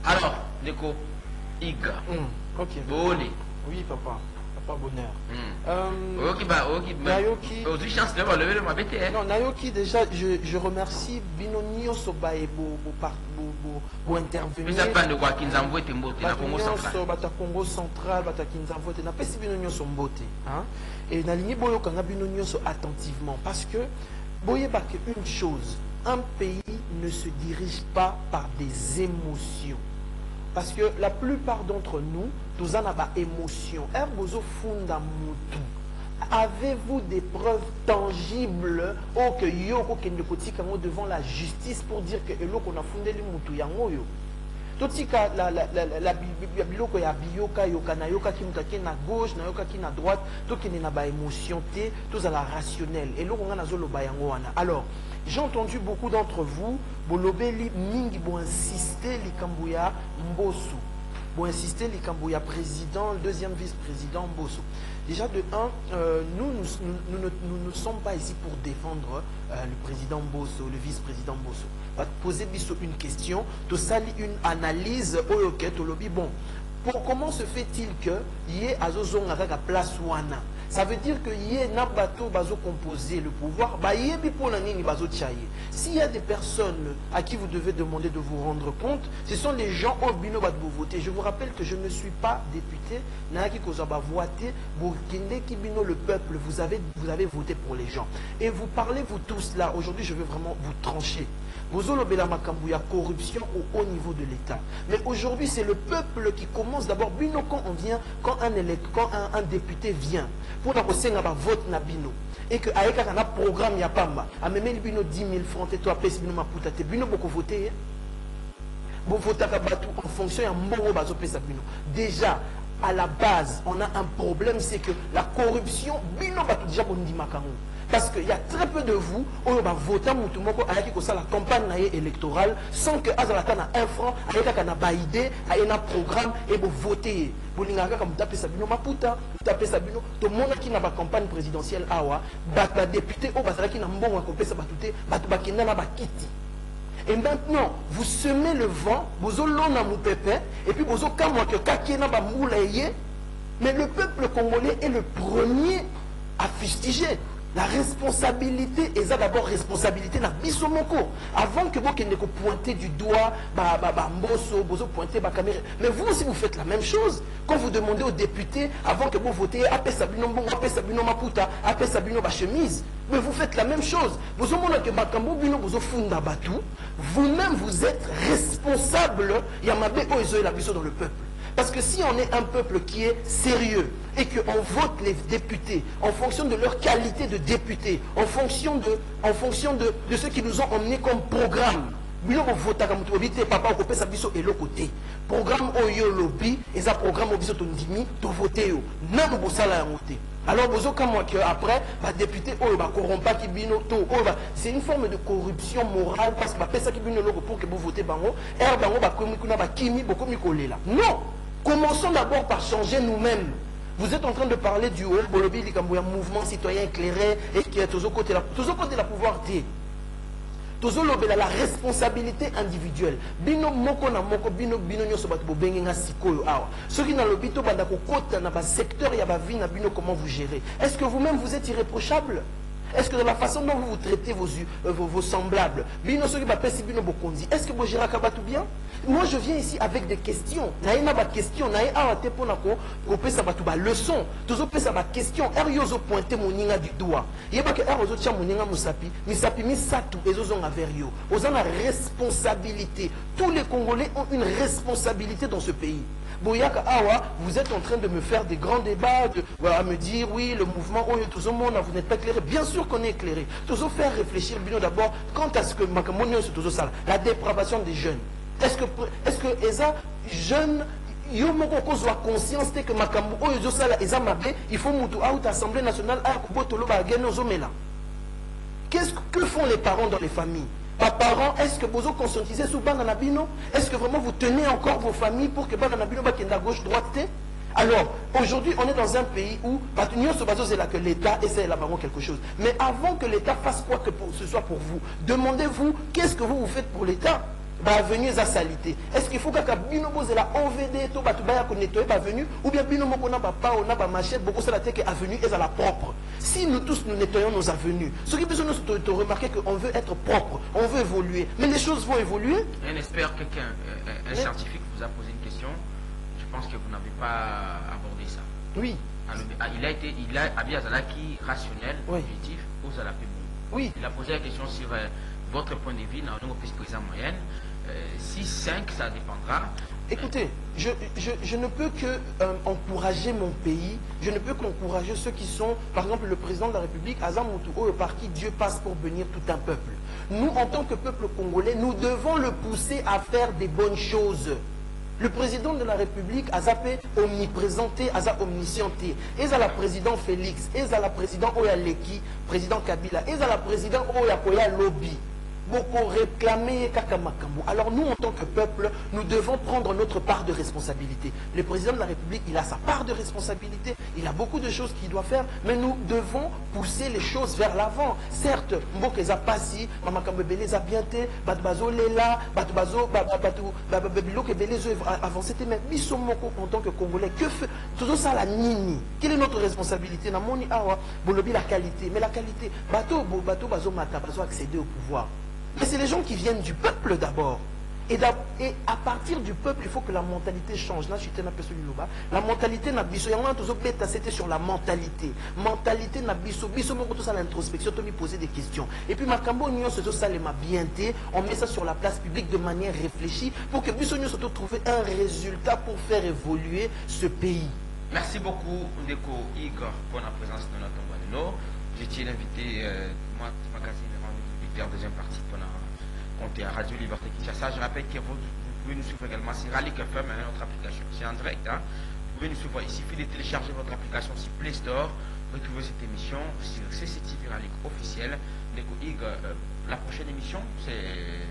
alors ndeko iga Ok. boni Oui, papa. Papa bonheur. Nayoki aujourd'hui chance de lever le mabete non Nayoki déjà je remercie Binonio Sobae pour intervenir. ça pas de quoi Kinzambo et Mbote na Congo central. Bata Congo central, bata Kinzambo na pesi Binonio Sombote, hein. Et na ligne boyo kanga Binonio so attentivement parce que boye ba que une chose, un pays ne se dirige pas par des émotions. Parce que la plupart d'entre nous, tous en avons émotion. Avez-vous des preuves tangibles que yoko devant la justice pour dire que qu'on a fondé le mutu yango yo? Totika la biloko ya biyoka yoka na yoka ki mutake na gauche na yoka ki na droite to ki na ba émotion té tous à la rationnelle et loko ngana zolo ba yango wana. Alors j'ai entendu beaucoup d'entre vous bolobeli mingi bo insister likambuya Mbosso. Bon insister likambuya président, le deuxième vice-président Mbosso. Déjà de un, nous ne sommes pas ici pour défendre le président Mbosso, le vice-président Mbosso. On va poser une question, to sali une analyse au lobby. Bon, comment se fait-il que yé azozonga kaka place wana? Ça veut dire que yé na bateau bazo composer le pouvoir, ba yé bipo na nini bazo tchaye. S'il y a des personnes à qui vous devez demander de vous rendre compte, ce sont les gens au bino bat vous voter. Je vous rappelle que je ne suis pas député, na ki kozaba voter, burkinde ki bino le peuple, vous avez voté pour les gens. Et vous parlez vous tous là, aujourd'hui je veux vraiment vous trancher. Vous avez la corruption au haut niveau de l'État. Mais aujourd'hui, c'est le peuple qui commence d'abord. Bino, quand on vient, quand un député vient, pour la vote na bino, et que avec un programme y a pas mal, à même bino 10 000 francs, et toi, bino ma puta, bino beaucoup voté. Bon vote en fonction de mbongo bazo pesa bino. Déjà, à la base, on a un problème, c'est que la corruption, bino batu déjà bondi makango. Parce qu'il y a très peu de vous, on va voter la campagne électorale sans que Azalaka na 1 franc, avec un baïdé, un programme et vous voter. Vous n'avez pas tapé Sabino Maputa, tapé Sabino, tout le monde qui n'a pas campagne présidentielle, awa, bat député, au basara qui n'a pas bon à batouté, batoubakina na bakiti. Et maintenant, vous semez le vent, vous olon na moupepe, et puis vous okamwa que kakena ba moulaye, mais le peuple congolais est le premier à fustiger. La responsabilité est d'abord responsabilité na bisomoko. Avant que vous ne pointez du doigt, Mbosso, vous pointez la caméra. Mais vous aussi vous faites la même chose. Quand vous demandez aux députés, avant que vous votez, appelez Sabino Mbongo, appelez Sabino Maputa, appelez Sabino Bachemise. Mais vous faites la même chose. Vous avez que Makambo Bino vous funda batu. Vous-même vous êtes responsable. Yamabe Oezo la biso dans le peuple. Parce que si on est un peuple qui est sérieux et qu'on vote les députés en fonction de leur qualité de député, en fonction de ce qu'ils nous ont emmené comme programme, papa et le côté programme oyo lobby et ça programme obiso tondimi to voter yo na bosala ya moté. Alors après député oyo ba corrompa ki bino to c'est une forme de corruption morale parce que pesa ki bino loko pour que vous votez bango bango ba komi kuna ba kimi bokomi kolela. Non, commençons d'abord par changer nous-mêmes. Vous êtes en train de parler du haut bolobi likamboya mouvement citoyen éclairé et qui est toujours côté la pouvoir té. La responsabilité individuelle. Bino moko na moko bino nyoso batu bo bengenga sikoyo awa. Ceux qui dans le bito banda ko kota na ba secteur ya ba vie na bino comment vous gérez. Est-ce que vous-même vous êtes irréprochable? Est-ce que dans la façon dont vous traitez vos semblables, bino ceux qui ba pesi bino bokonzi, est-ce que vous gérez kabatu bien? Moi je viens ici avec des questions. Naïna ba question, naï awate pona ko pesa batu ba leçon. Tozo pesa ba question, eryozo pointer moninga du doigt. Yeba ke eryozo tia moninga musapi, misapi misatu ezozo nga verio. Ozana responsabilité. Tous les Congolais ont une responsabilité dans ce pays. Boyaka Awa, vous êtes en train de me faire des grands débats, à me dire oui, le mouvement, tout le monde, vous n'êtes pas éclairé. Bien sûr qu'on est éclairé. Toujours faire réfléchir d'abord quant à ce que la dépravation des jeunes. Est-ce que Eza, jeunes, yo moko kozwa conscience que makambo oyo sala eza mabe, il faut mutu out assemblée nationale a kubotolo ba geno zomela. Qu'est-ce que font les parents dans les familles? Parents, est-ce que vous vous conscientisez sous Bananabino? Est-ce que vraiment vous tenez encore vos familles pour que Bananabino bakenda gauche droite? Alors, aujourd'hui, on est dans un pays où c'est là que l'État essaie d'élaborer quelque chose. Mais avant que l'État fasse quoi que ce soit pour vous, demandez-vous qu'est-ce que vous faites pour l'État. Venez à salité. Est-ce qu'il faut que binomo la OVD to batubaya ko nettoyer venu ou bien binomo ko na papa ou na ba machette beaucoup ça la tête avenue est à la propre. Si nous tous nous nettoyons nos avenues, ce qui besoin de remarquer qu'on veut être propre, on veut évoluer, mais les choses vont évoluer. On espère que quelqu'un, un scientifique vous a posé une question. Je pense que vous n'avez pas abordé ça. Oui. Il a habillé Azalaki rationnel, objectif, aux Alapébou. Oui. Il a posé la question sur votre point de vue dans une président moyenne. 6, 5, ça dépendra. Écoutez, je ne peux que encourager mon pays, je ne peux qu'encourager ceux qui sont, par exemple, le président de la République, Azamoutou, par qui Dieu passe pour bénir tout un peuple. Nous, en tant que peuple congolais, nous devons le pousser à faire des bonnes choses. Le président de la République a zappé omniprésenté, a omniscienté. Et à la président Félix, et à la président Oyaleki, président Kabila, et à la président Oyakoya Lobby. Beaucoup réclamer Kakamakambo. Alors nous, en tant que peuple, nous devons prendre notre part de responsabilité. Le président de la République, il a sa part de responsabilité. Il a beaucoup de choses qu'il doit faire, mais nous devons pousser les choses vers l'avant. Certes, Mbokeza Passi, Mamakambo Beleza Bienté, Batbazo Lela, Batbazo, Babilo Kebelezo avancé. Mais Bissomoko, en tant que Congolais, que fait tout ça la nini? Quelle est notre responsabilité? Namoni Awa, Bolobi la qualité. Mais la qualité, Bato Bazo Mata, Bazo accéder au pouvoir. Mais c'est les gens qui viennent du peuple d'abord. Et à partir du peuple, il faut que la mentalité change. La mentalité n'a biso. C'était sur la mentalité. Mentalité n'a biso. Biso, ça l'introspection, tu me poser des questions. Et puis, Makambo, ça m'a bien été. On met ça sur la place publique de manière réfléchie pour que biso surtout trouver un résultat pour faire évoluer ce pays. Merci beaucoup, Ndeko Igor, pour la présence de notre Wanelo. J'étais invité, moi, magazine deuxième partie pendant compter à Radio Liberté Kinshasa. Je rappelle que vous pouvez nous suivre également sur Rally FM, notre application. C'est en direct. Hein. Vous pouvez nous suivre. Il suffit de télécharger votre application sur Play Store. Vous retrouvez cette émission sur CCTV Rally officiel. La prochaine émission,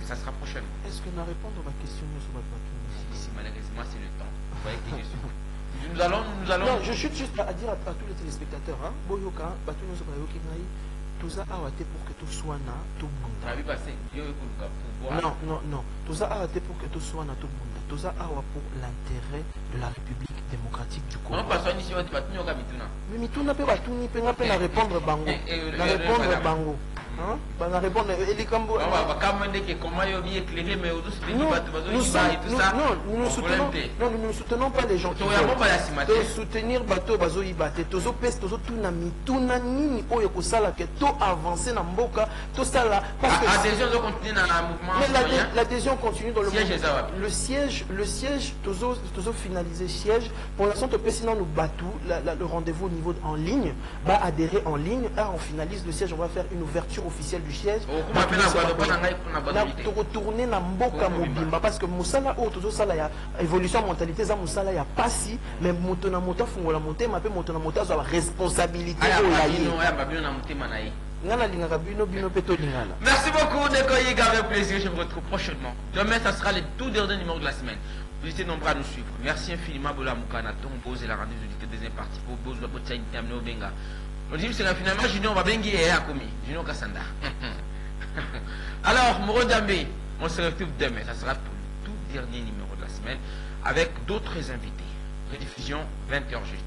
ça sera prochainement. Est-ce que nous répondons à ma question sur votre Si malheureusement c'est le temps. Vous voyez que je suis. Nous allons. Non, je chute juste à dire à tous les téléspectateurs. Hein. Boyoka, Batuno Sobayoki Naï. Tout ça a été pour que tout soit na tout monde. Non. Tout ça a été pour que tout soit na tout monde. Tout ça a pour l'intérêt de la République démocratique du Congo. Mais Mituna peut répondre Bango. La répondre Bango. Nous ne soutenons pas les gens qui veulent soutenir Bato Bazo Ibate Tozo Pes Tozo Tunami Tunani Oyoko Sala que tout avancé dans Mboka tout ça là parce que l'adhésion continue dans le mouvement. Le siège Tozo finalisé siège pour l'instant sinon nous battons le rendez-vous au niveau en ligne va adhérer en ligne. Là on finalise le siège, on va faire une ouverture officielle du siège. Retourner dans Mboka Mobimba parce que Moussala Otozo Sala ya évolution mentalité za Moussala ya passi mais Motona Mota Fungola Monté ma pe Motona Mota za responsabilité. Merci beaucoup Ndeko, avec plaisir, je vous retrouve prochainement. Demain, ça sera le tout dernier numéro de la semaine. Vous étiez nombreux à nous suivre. Merci infiniment Bola Moukana, Tomboz et la rendez-vous du deuxième partie pour Boz, la Botsa Intamno Benga. On dit c'est finalement Junior Babengi et Akomi, Junior Kassanda. Alors, Moro Dambé, on se retrouve demain. Ça sera pour le tout dernier numéro de la semaine avec d'autres invités. Rediffusion 20h juste.